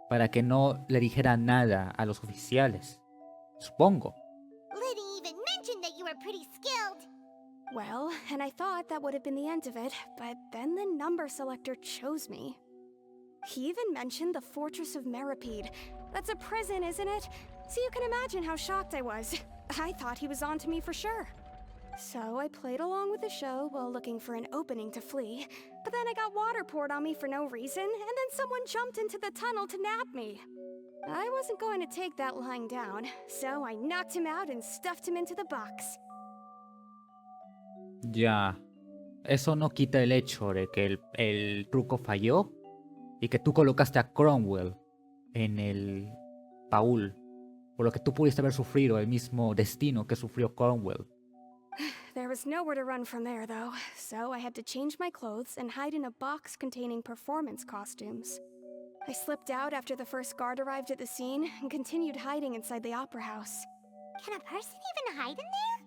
Speaker 2: para que no le dijera nada a los oficiales. Supongo.
Speaker 1: Lyney even mentioned that you were pretty skilled.
Speaker 15: Well, and I thought that would have been the end of it, but then the number selector chose me. He even mentioned the Fortress of Meripede. That's a prison, isn't it? So you can imagine how shocked I was. I thought he was on to me for sure. So I played along with the show while looking for an opening to flee, but then I got water poured on me for no reason, and then someone jumped into the tunnel to nab me. I wasn't going to take that lying down, so I knocked him out and stuffed him into the box.
Speaker 2: Ya. Eso no quita el hecho de que el truco falló y que tú colocaste a Cromwell en el baúl, por lo que tú pudiste haber sufrido el mismo destino que sufrió Cromwell.
Speaker 15: There was nowhere to run from there, though, so I had to change my clothes and hide in a box containing performance costumes. I slipped out after the first guard arrived at the scene and continued hiding inside the opera house.
Speaker 1: Can a person even hide in there?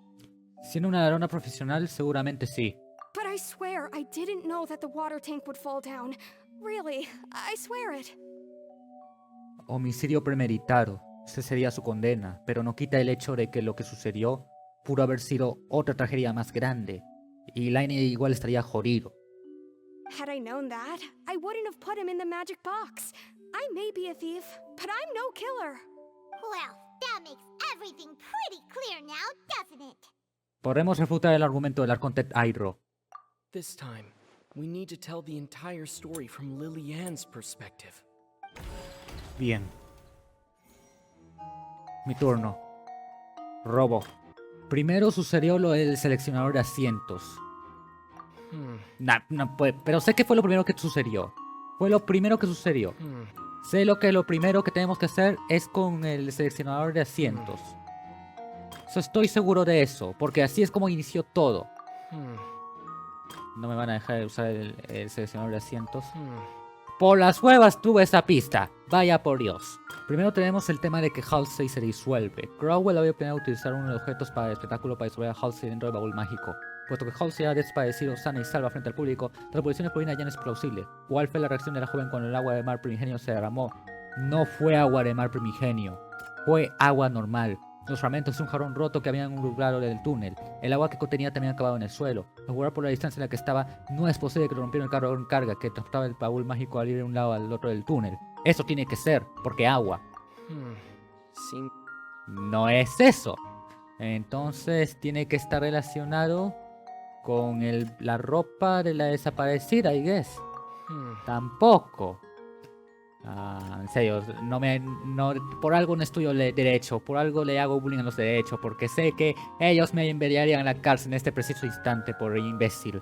Speaker 2: Siendo una ladrona profesional, seguramente sí.
Speaker 15: But I swear I didn't know that the water tank would fall down. Really, I swear it.
Speaker 2: Homicidio premeditado. Esa sería su condena, pero no quita el hecho de que lo que sucedió pudo haber sido otra tragedia más grande, y Lyney igual estaría jodido.
Speaker 15: Had I known that, I wouldn't have put him in the magic box. I may be a thief, but I'm no killer.
Speaker 1: Well, that makes everything pretty clear now, doesn't it?
Speaker 2: Podremos refutar el argumento del Arconte Airo.
Speaker 10: This time, we need to tell the entire story from Lily-Ann's perspective.
Speaker 2: Bien. Mi turno. Robo. Primero sucedió lo del seleccionador de asientos. Pero sé que fue lo primero que sucedió. Fue lo primero que sucedió. Sé lo primero que tenemos que hacer es con el seleccionador de asientos. Estoy seguro de eso, porque así es como inició todo. No me van a dejar de usar el seleccionador de asientos. Por las huevas tuve esa pista. Vaya por Dios. Primero tenemos el tema de que Halsey se disuelve. Cromwell había planeado utilizar uno de los objetos para el espectáculo para disolver a Halsey dentro del baúl mágico. Puesto que Halsey ha desaparecido sana y salva frente al público, la posición de Paulina ya no es plausible. ¿Cuál fue la reacción de la joven cuando el agua de mar primigenio se derramó? No fue agua de mar primigenio. Fue agua normal. Los fragmentos de un jarrón roto que habían nublado del túnel. El agua que contenía también acabado en el suelo. A jugar por la distancia en la que estaba, no es posible que rompieron el carro en carga que transportaba el baúl mágico al ir de un lado al otro del túnel. Eso tiene que ser, porque agua.
Speaker 10: Sí.
Speaker 2: No es eso. Entonces tiene que estar relacionado con la ropa de la desaparecida, I guess. Tampoco. En serio, por algo no estudio derecho, por algo le hago bullying a los derechos, porque sé que ellos me enviarían a la cárcel en este preciso instante por imbécil.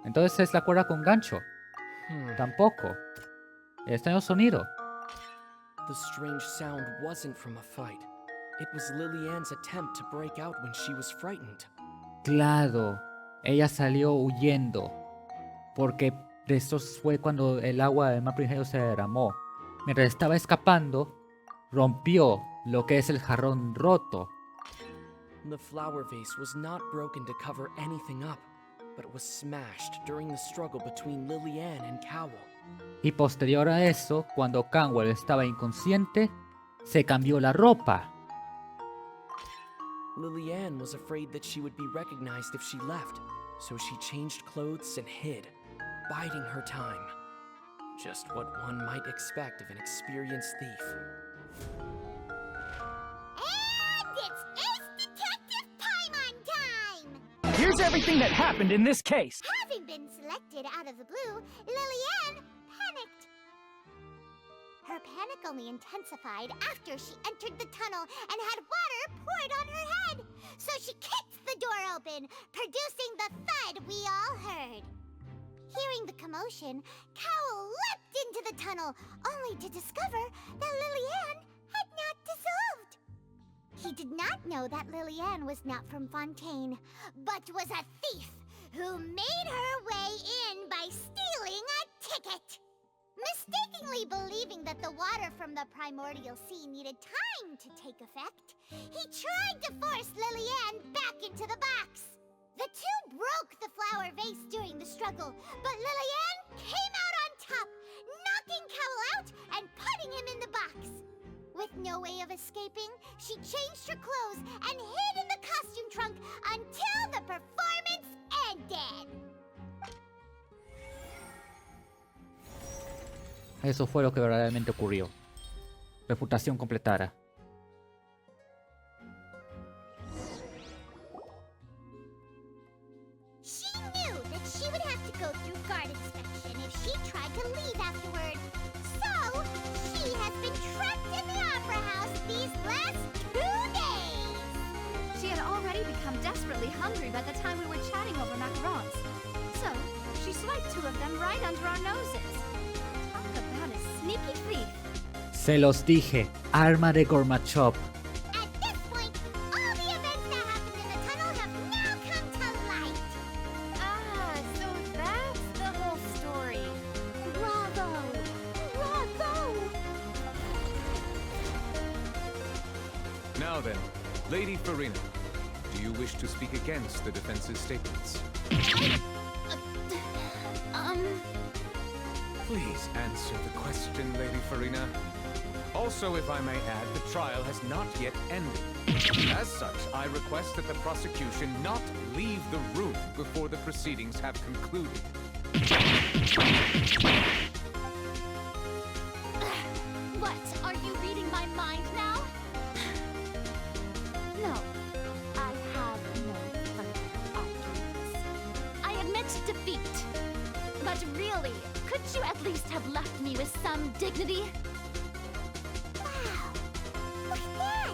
Speaker 2: Entonces es la cuerda con gancho. Tampoco. El extraño sonido.
Speaker 10: The strange sound wasn't from a fight. It was Lily-Ann's attempt to break out when she was frightened.
Speaker 2: Claro, ella salió huyendo, porque de eso fue cuando el agua del mar primigenio se derramó. Mientras estaba escapando, rompió lo que es el jarrón roto.
Speaker 10: The flower vase was not broken to cover anything up, but it was smashed during the struggle between Lily-Ann and Cowell.
Speaker 2: Y posterior a eso, cuando Cowell estaba inconsciente, se cambió la ropa.
Speaker 10: Lily-Ann was afraid that she would be recognized if she left, so she changed clothes and hid, biding her time. Just what one might expect of an experienced thief.
Speaker 1: And it's Ace Detective Paimon time!
Speaker 11: Here's everything that happened in this case.
Speaker 1: Having been selected out of the blue, Lily-Ann panicked. Her panic only intensified after she entered the tunnel and had water poured on her head. So she kicked the door open, producing the thud we all heard. Hearing the commotion, Cowell leapt into the tunnel, only to discover that Lily-Ann had not dissolved. He did not know that Lily-Ann was not from Fontaine, but was a thief who made her way in by stealing a ticket. Mistakenly believing that the water from the primordial sea needed time to take effect, he tried to force Lily-Ann back into the box. The two broke the flower vase during the struggle, but Lily-Ann came out on top, knocking Cowell out and putting him in the box. With no way of escaping, she changed her clothes and hid in the costume trunk until the performance ended.
Speaker 2: Eso fue lo que verdaderamente ocurrió. Reputación completada.
Speaker 17: hungry by the time we were chatting over macarons. So, she swiped 2 of them right under our noses. Talk about a sneaky thief.
Speaker 2: Se los dije, arma de Gormachov.
Speaker 1: At this point, all the events that happened in the tunnel have now come to light.
Speaker 17: Ah, so that's the whole story.
Speaker 1: Bravo! Bravo!
Speaker 6: Now then, Lady Farina, do you wish to speak against the defense's statements? Please answer the question, Lady Farina. Also, if I may add, the trial has not yet ended. As such, I request that the prosecution not leave the room before the proceedings have concluded.
Speaker 3: What? Are you reading my mind now? No. I have no further arguments. I admit defeat. But really, could you at least have left me with some dignity?
Speaker 1: Wow! Look at that!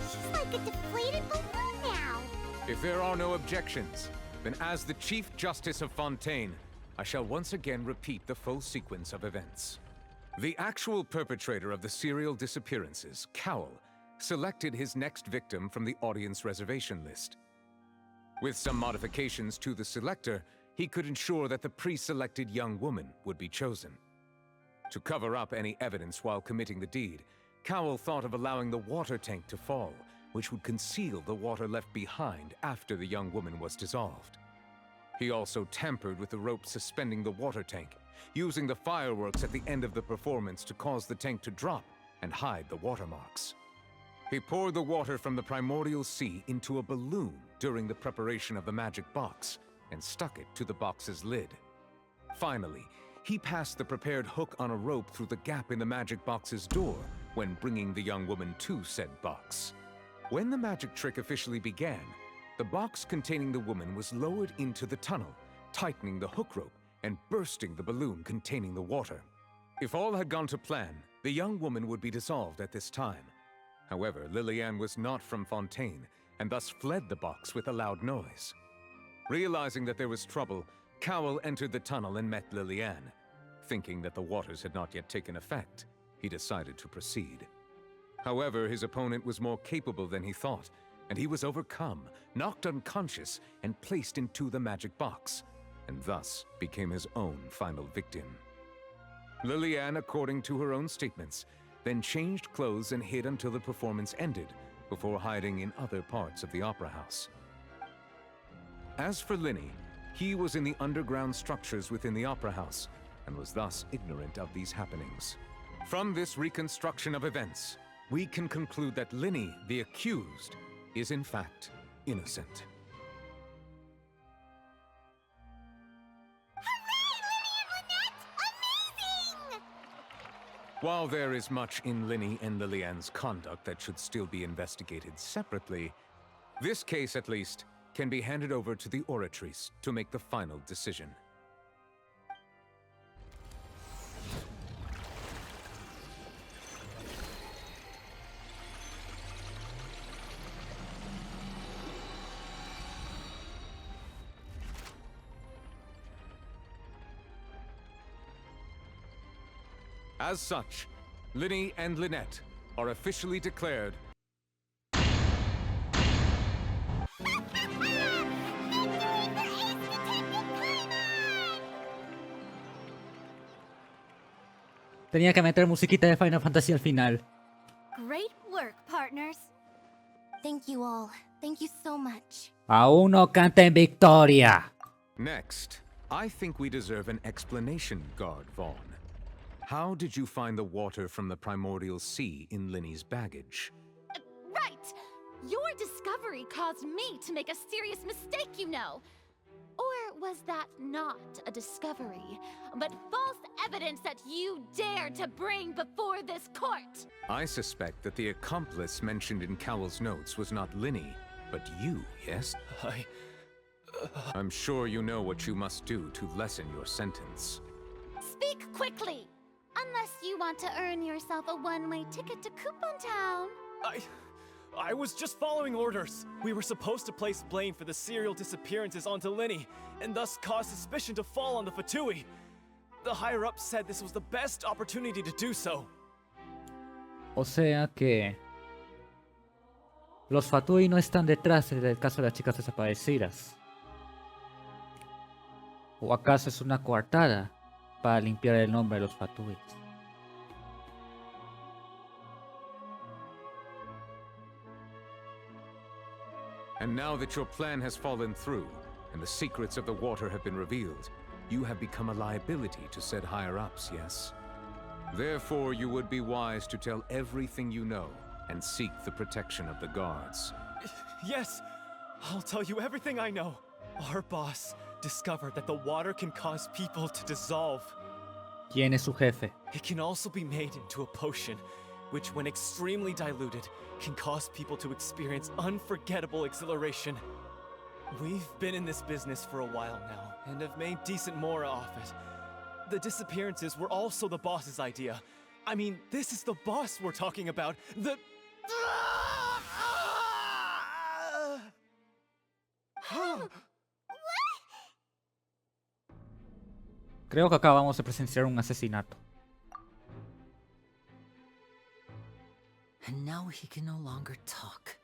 Speaker 1: She's like a deflated balloon now!
Speaker 6: If there are no objections, then as the Chief Justice of Fontaine, I shall once again repeat the full sequence of events. The actual perpetrator of the serial disappearances, Cowell, selected his next victim from the audience reservation list. With some modifications to the selector, he could ensure that the pre-selected young woman would be chosen. To cover up any evidence while committing the deed, Cowell thought of allowing the water tank to fall, which would conceal the water left behind after the young woman was dissolved. He also tampered with the rope suspending the water tank, using the fireworks at the end of the performance to cause the tank to drop and hide the watermarks. He poured the water from the primordial sea into a balloon during the preparation of the magic box, and stuck it to the box's lid. Finally, he passed the prepared hook on a rope through the gap in the magic box's door when bringing the young woman to said box. When the magic trick officially began, the box containing the woman was lowered into the tunnel, tightening the hook rope and bursting the balloon containing the water. If all had gone to plan, the young woman would be dissolved at this time. However, Lillian was not from Fontaine, and thus fled the box with a loud noise. Realizing that there was trouble, Cowell entered the tunnel and met Lillian. Thinking that the waters had not yet taken effect, he decided to proceed. However, his opponent was more capable than he thought, and he was overcome, knocked unconscious, and placed into the magic box, and thus became his own final victim. Lillian, according to her own statements, then changed clothes and hid until the performance ended, before hiding in other parts of the opera house. As for Lyney, he was in the underground structures within the opera house, and was thus ignorant of these happenings. From this reconstruction of events, we can conclude that Lyney, the accused, is in fact innocent. While there is much in Lyney and Lillian's conduct that should still be investigated separately, this case at least can be handed over to the Oratrice to make the final decision. As such, Lyney and Lynette are officially declared
Speaker 2: Tenía que meter musiquita de Final Fantasy al final.
Speaker 17: Great work, partners.
Speaker 5: Thank you all. Thank you so much.
Speaker 2: A uno canta en victoria.
Speaker 6: Next, I think we deserve an explanation, Guard Vaughn. How did you find the water from the primordial sea in Lyney's baggage?
Speaker 3: Right! Your discovery caused me to make a serious mistake, you know. Or was that not a discovery, but false evidence that you dared to bring before this court?
Speaker 6: I suspect that the accomplice mentioned in Cowell's notes was not Lyney, but you, yes? I'm sure you know what you must do to lessen your sentence.
Speaker 3: Speak quickly! Unless you want to earn yourself a one-way ticket to Coupon Town.
Speaker 16: I was just following orders. We were supposed to place blame for the serial disappearances onto Lyney, and thus cause suspicion to fall on the Fatui. The higher-ups said this was the best opportunity to do so.
Speaker 2: O sea que los Fatui no están detrás del caso de las chicas desaparecidas. ¿O acaso es una coartada para limpiar el nombre de los Fatui?
Speaker 6: And now that your plan has fallen through, and the secrets of the water have been revealed, you have become a liability to said higher-ups, yes? Therefore, you would be wise to tell everything you know, and seek the protection of the guards.
Speaker 16: Yes, I'll tell you everything I know. Our boss discovered that the water can cause people to dissolve.
Speaker 2: ¿Quién es su jefe?
Speaker 16: It can also be made into a potion, which when extremely diluted, can cause people to experience unforgettable exhilaration. We've been in this business for a while now, and have made decent mora off it. The disappearances were also the boss's idea. I mean, this is the boss we're talking about. The...
Speaker 2: Creo que acabamos de presenciar un asesinato.
Speaker 4: And now he can no longer talk.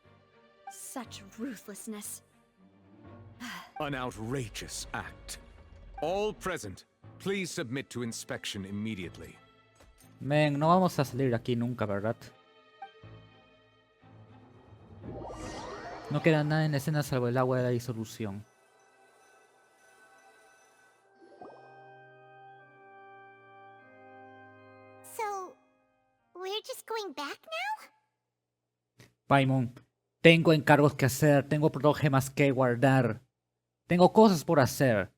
Speaker 17: Such ruthlessness.
Speaker 6: An outrageous act. All present, please submit to inspection immediately.
Speaker 2: Men, no vamos a salir de aquí nunca, ¿verdad? No queda nada en escena salvo el agua de la disolución.
Speaker 1: So, we're just going back now?
Speaker 2: Paimon, tengo encargos que hacer, tengo protogemas que guardar, tengo cosas por hacer.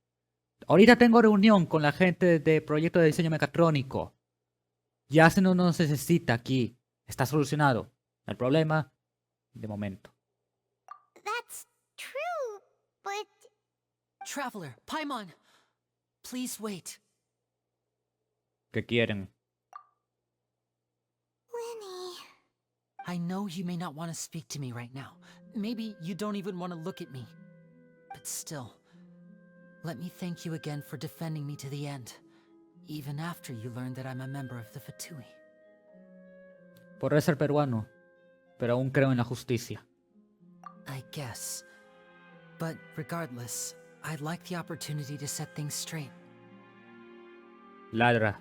Speaker 2: Ahorita tengo reunión con la gente de proyecto de diseño mecatrónico. Ya se no nos necesita aquí. Está solucionado. El problema, de momento.
Speaker 1: That's true, but...
Speaker 4: Traveler, Paimon, please wait.
Speaker 2: ¿Qué quieren?
Speaker 1: Lyney...
Speaker 4: I know you may not want to speak to me right now. Maybe you don't even want to look at me. But still, let me thank you again for defending me to the end, even after you learned that I'm a member of the Fatui.
Speaker 2: Podré ser peruano, pero aún creo en la justicia.
Speaker 4: I guess. But regardless, I'd like the opportunity to set things straight.
Speaker 2: Ladra.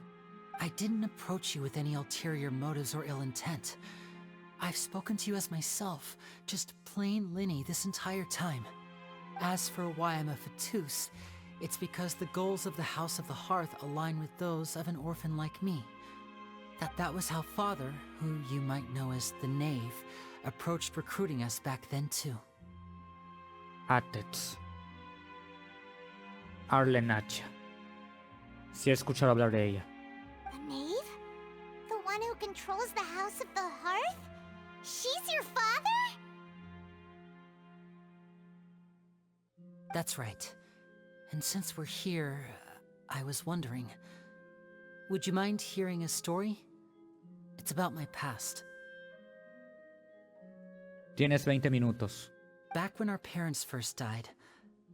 Speaker 4: I didn't approach you with any ulterior motives or ill intent. I've spoken to you as myself, just plain Lyney this entire time. As for why I'm a Fatus, it's because the goals of the House of the Hearth align with those of an orphan like me. That was how Father, who you might know as the Knave, approached recruiting us back then too.
Speaker 2: Atets. Arlenacha. Si he escuchado hablar de ella.
Speaker 1: The Knave? The one who controls the House of the Hearth? She's your father?
Speaker 4: That's right. And since we're here, I was wondering, would you mind hearing a story? It's about my past.
Speaker 2: Tienes 20 minutos.
Speaker 4: Back when our parents first died,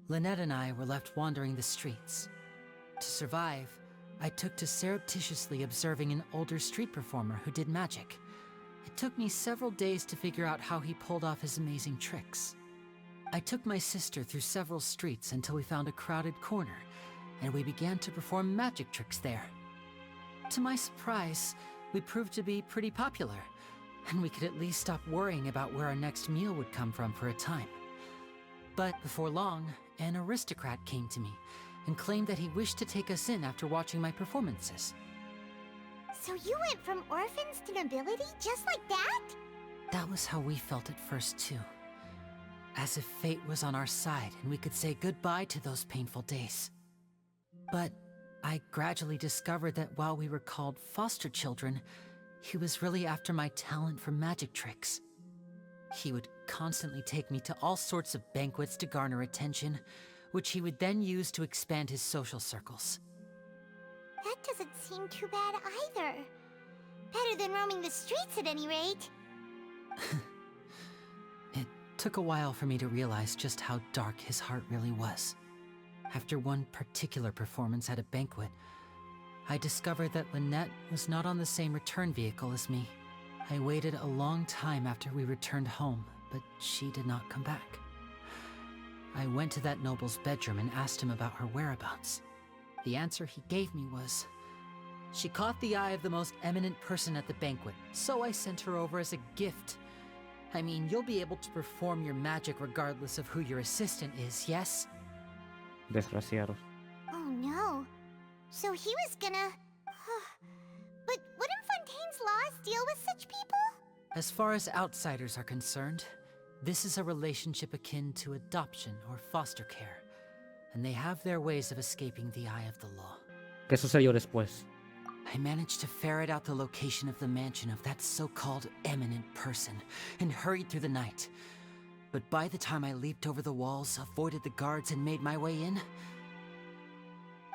Speaker 4: Lynette and I were left wandering the streets. To survive, I took to surreptitiously observing an older street performer who did magic. It took me several days to figure out how he pulled off his amazing tricks. I took my sister through several streets until we found a crowded corner, and we began to perform magic tricks there. To my surprise, we proved to be pretty popular, and we could at least stop worrying about where our next meal would come from for a time. But before long, an aristocrat came to me and claimed that he wished to take us in after watching my performances.
Speaker 1: So you went from orphans to nobility just like that?
Speaker 4: That was how we felt at first too. As if fate was on our side and we could say goodbye to those painful days. But I gradually discovered that while we were called foster children, he was really after my talent for magic tricks. He would constantly take me to all sorts of banquets to garner attention, which he would then use to expand his social circles.
Speaker 1: That doesn't seem too bad either. Better than roaming the streets at any rate.
Speaker 4: took a while for me to realize just how dark his heart really was. After one particular performance at a banquet, I discovered that Lynette was not on the same return vehicle as me. I waited a long time after we returned home, but she did not come back. I went to that noble's bedroom and asked him about her whereabouts. The answer he gave me was, she caught the eye of the most eminent person at the banquet, so I sent her over as a gift. I mean, you'll be able to perform your magic regardless of who your assistant is, yes?
Speaker 2: Desgraciados.
Speaker 1: Oh no. So he was gonna... But wouldn't Fontaine's laws deal with such people?
Speaker 4: As far as outsiders are concerned, this is a relationship akin to adoption or foster care, and they have their ways of escaping the eye of the law.
Speaker 2: ¿Qué sucedió después?
Speaker 4: I managed to ferret out the location of the mansion of that so-called eminent person and hurried through the night. But by the time I leaped over the walls, avoided the guards, and made my way in,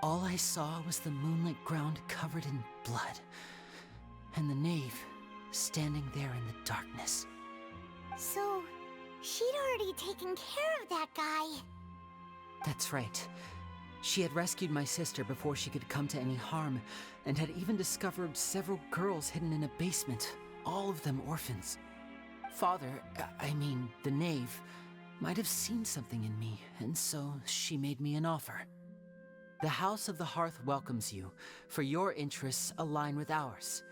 Speaker 4: all I saw was the moonlit ground covered in blood, and the knave standing there in the darkness.
Speaker 1: So, she'd already taken care of that guy.
Speaker 4: That's right. She had rescued my sister before she could come to any harm, and had even discovered several girls hidden in a basement, all of them orphans. Father, the knave, might have seen something in me, and so she made me an offer. The House of the Hearth welcomes you, for your interests align with ours.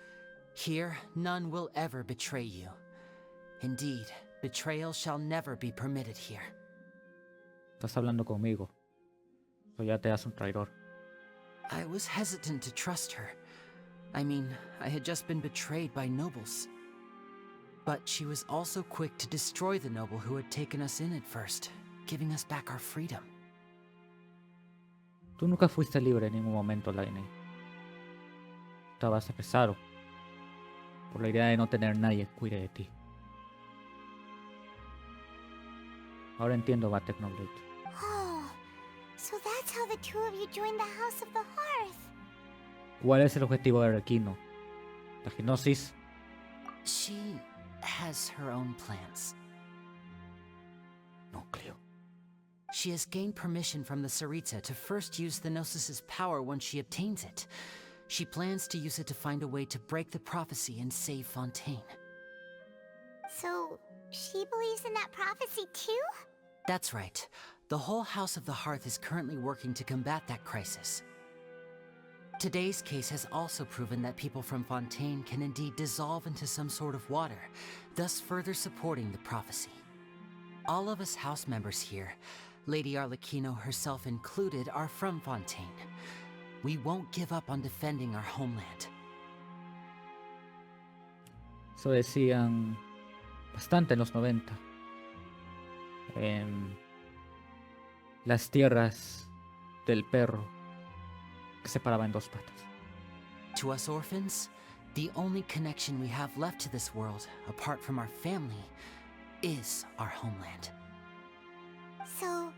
Speaker 4: Here, none will ever betray you. Indeed, betrayal shall never be permitted here.
Speaker 2: Estás hablando conmigo. So ya te das un traidor.
Speaker 4: I was hesitant to trust her. I had just been betrayed by nobles. But she was also quick to destroy the noble who had taken us in at first, giving us back our freedom.
Speaker 2: Tú nunca fuiste libre en ningún momento, Lyney. Estabas pesado por la idea de no tener nadie que cuide de ti. Ahora entiendo a Technoblade.
Speaker 1: Oh, so that's how the two of you joined the House of the Hearth.
Speaker 2: ¿Cuál es el objetivo de Requino? ¿La hipnosis?
Speaker 4: She has her own plans.
Speaker 2: Núcleo.
Speaker 4: She has gained permission from the Tsaritsa to first use the Gnosis' power once she obtains it. She plans to use it to find a way to break the prophecy and save Fontaine.
Speaker 1: So, she believes in that prophecy too?
Speaker 4: That's right. The whole House of the Hearth is currently working to combat that crisis. Today's case has also proven that people from Fontaine can indeed dissolve into some sort of water, thus further supporting the prophecy. All of us house members here, Lady Arlecchino herself included, are from Fontaine. We won't give up on defending our homeland.
Speaker 2: Eso decían bastante en los 90. Las tierras del perro que se paraba en dos patas.
Speaker 4: To us orphans, the only connection we have left to this world, apart from our family, is our homeland.
Speaker 1: So,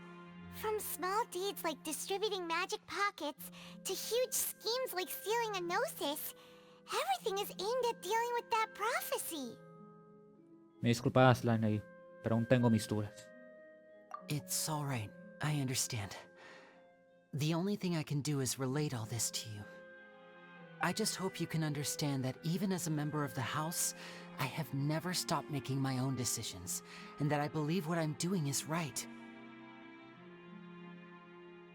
Speaker 1: from small deeds like distributing magic pockets to huge schemes like stealing a Gnosis, everything is aimed at dealing with that prophecy.
Speaker 2: Me disculpas, Lyney, pero aún tengo mis dudas.
Speaker 4: It's all right. I understand. The only thing I can do is relate all this to you. I just hope you can understand that even as a member of the House, I have never stopped making my own decisions, and that I believe what I'm doing is right.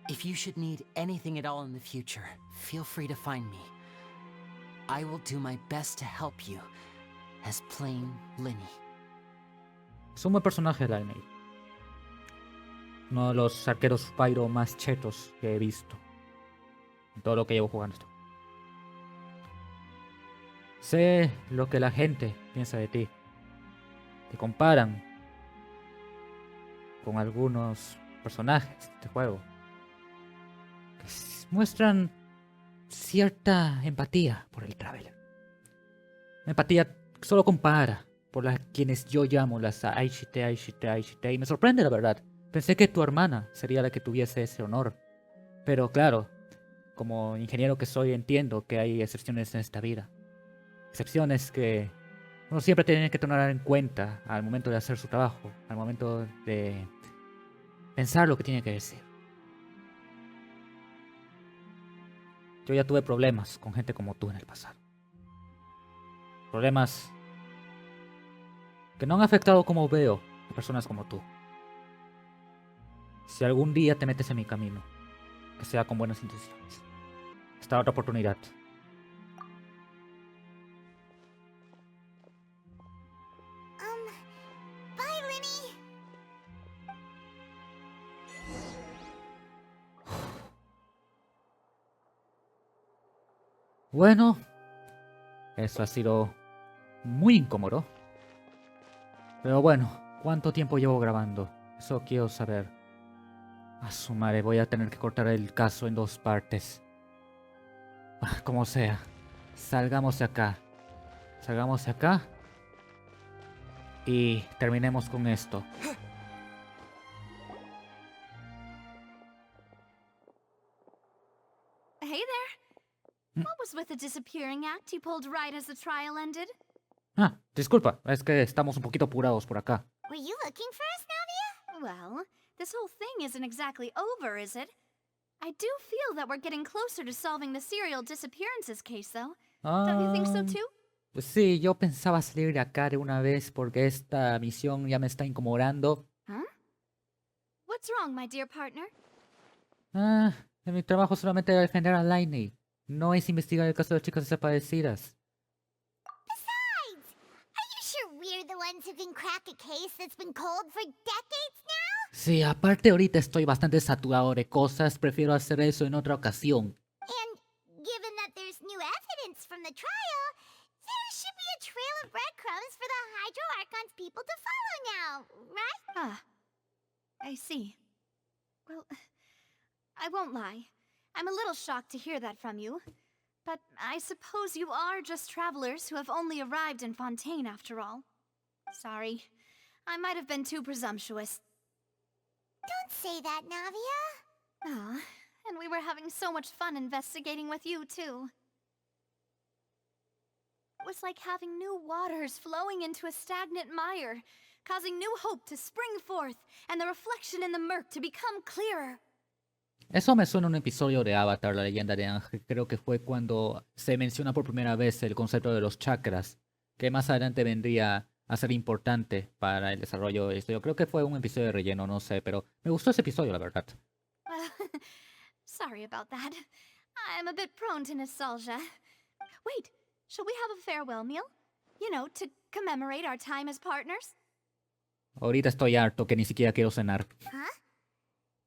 Speaker 4: If you should need anything at all in the future, feel free to find me. I will do my best to help you, as plain Lyney.
Speaker 2: Es un buen personaje, Lyney. Uno de los arqueros pyro más chetos que he visto en todo lo que llevo jugando esto. Sé lo que la gente piensa de ti. Te comparan con algunos personajes de este juego que muestran cierta empatía por el Traveler. Una empatía que solo compara por las quienes yo llamo las Aishite, y me sorprende la verdad. Pensé que tu hermana sería la que tuviese ese honor. Pero claro, como ingeniero que soy, entiendo que hay excepciones en esta vida. Excepciones que Uno siempre tiene que tener en cuenta al momento de hacer su trabajo, al momento de pensar lo que tiene que decir. Yo ya tuve problemas con gente como tú en el pasado. Problemas que no han afectado como veo a personas como tú. Si algún día te metes en mi camino, que sea con buenas intenciones. Esta otra oportunidad.
Speaker 1: Bye, Lyney.
Speaker 2: Bueno, eso ha sido muy incómodo. Pero bueno, ¿cuánto tiempo llevo grabando? Eso quiero saber. A su madre, voy a tener que cortar el caso en 2 partes. Como sea. Salgamos de acá. Salgamos de acá. Y terminemos con esto.
Speaker 17: Hey there. What was with the disappearing act you pulled right as the trial ended?
Speaker 2: Ah, disculpa, es que estamos un poquito apurados por acá.
Speaker 1: Were you looking for us, Navia?
Speaker 17: Well, this whole thing isn't exactly over, is it? I do feel that we're getting closer to solving the serial disappearances case, though. Don't you think so too?
Speaker 2: Pues sí, yo pensaba salir de acá de una vez porque esta misión ya me está incomodando.
Speaker 17: Huh? What's wrong, my dear partner?
Speaker 2: En mi trabajo solamente era defender a Lyney. No es investigar el caso de las chicas desaparecidas.
Speaker 1: Besides, are you sure we're the ones who can crack a case that's been cold for decades now?
Speaker 2: Sí, aparte ahorita estoy bastante saturado de cosas, prefiero hacer eso en otra ocasión.
Speaker 1: And given that there's new evidence from the trial, there should be a trail of breadcrumbs for the Hydro Archon's people to follow now, right?
Speaker 17: Ah, I see. Well, I won't lie. I'm a little shocked to hear that from you. But I suppose you are just travelers who have only arrived in Fontaine after all. Sorry. I might have been too presumptuous.
Speaker 1: Don't say that, Navia.
Speaker 17: Ah, and we were having so much fun investigating with you, too. It was like having new waters flowing into a stagnant mire, causing new hope to spring forth, and the reflection in the murk to become clearer.
Speaker 2: Eso me suena a un episodio de Avatar, la leyenda de Ángel. Creo que fue cuando se menciona por primera vez el concepto de los chakras, que más adelante vendría a ser importante para el desarrollo de esto. Yo creo que fue un episodio de relleno, no sé, pero me gustó ese episodio, la verdad.
Speaker 17: Sorry about that. I'm a bit prone to nostalgia. Wait, shall we have a farewell meal? You know, to commemorate our time as partners?
Speaker 2: Ahorita estoy harto que ni siquiera quiero cenar.
Speaker 1: Huh?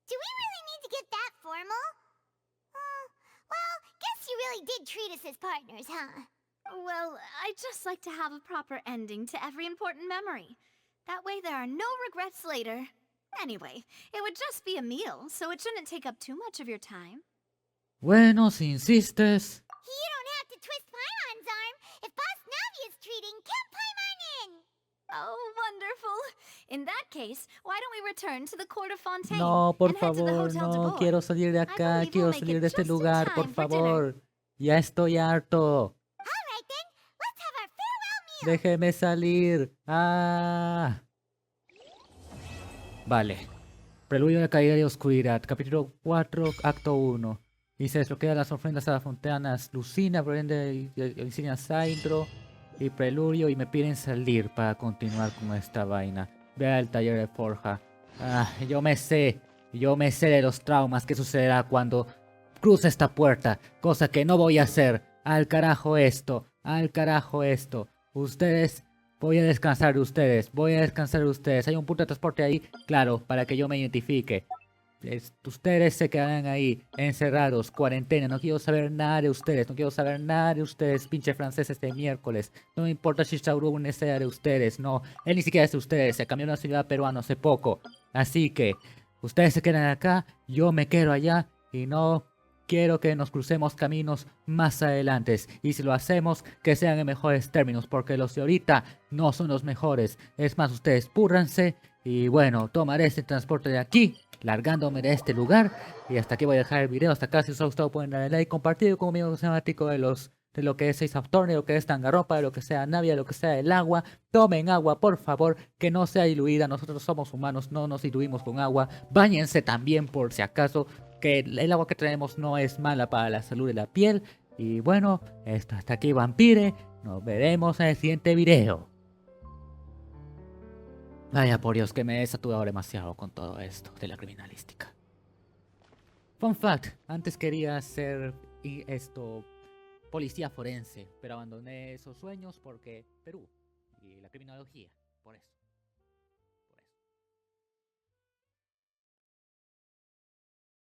Speaker 1: Do we really need to get that formal? Well, guess you really did treat us as partners, huh?
Speaker 17: Well, I'd just like to have a proper ending to every important memory. That way there are no regrets later. Anyway, it would just be a meal, so it shouldn't take up too much of your time.
Speaker 2: Bueno, si insistes.
Speaker 1: You don't have to twist Paimon's arm. If Boss Navia's treating, count Paimon in.
Speaker 17: Oh, wonderful. In that case, why don't we return to the court of Fontaine?
Speaker 2: No, por
Speaker 17: and head to the
Speaker 2: favor,
Speaker 17: Hotel de
Speaker 2: no.
Speaker 17: Bois?
Speaker 2: Quiero salir de acá, quiero salir de este lugar, por favor. Ya estoy harto. Déjeme salir. Vale. Preludio de caída y oscuridad. Capítulo 4, acto 1. Y se desbloquean las ofrendas a las fontanas. Lucina, prende insignia Saindro y preludio. Y me piden salir para continuar con esta vaina. Ve al taller de forja. Yo me sé de los traumas que sucederá cuando cruce esta puerta. Cosa que no voy a hacer. Al carajo esto. Al carajo esto. Ustedes, voy a descansar de ustedes, Hay un punto de transporte ahí, claro, para que yo me identifique. Ustedes se quedarán ahí, encerrados, cuarentena. No quiero saber nada de ustedes, pinche franceses de miércoles. No me importa si Shaurun sea de ustedes, no. Él ni siquiera es de ustedes, se cambió a una ciudad peruana hace poco. Así que, ustedes se quedan acá, yo me quedo allá y no quiero que nos crucemos caminos más adelante. Y si lo hacemos, que sean en mejores términos, porque los de ahorita no son los mejores. Es más, ustedes púrranse. Y bueno, tomaré este transporte de aquí, largándome de este lugar. Y hasta aquí voy a dejar el video. Hasta acá, si os ha gustado, pueden darle like, compartir con mi amigo temático de los de lo que es Southampton, de lo que es Dangarroppa, de lo que sea Navia, de lo que sea el agua. Tomen agua, por favor, que no sea diluida. Nosotros somos humanos, no nos diluimos con agua. Báñense también por si acaso, que el agua que tenemos no es mala para la salud de la piel. Y bueno, esto hasta aquí, Vampire. Nos veremos en el siguiente video. Vaya por Dios, que me he saturado demasiado con todo esto de la criminalística. Fun fact, antes quería ser policía forense, pero abandoné esos sueños porque Perú y la criminología, por eso.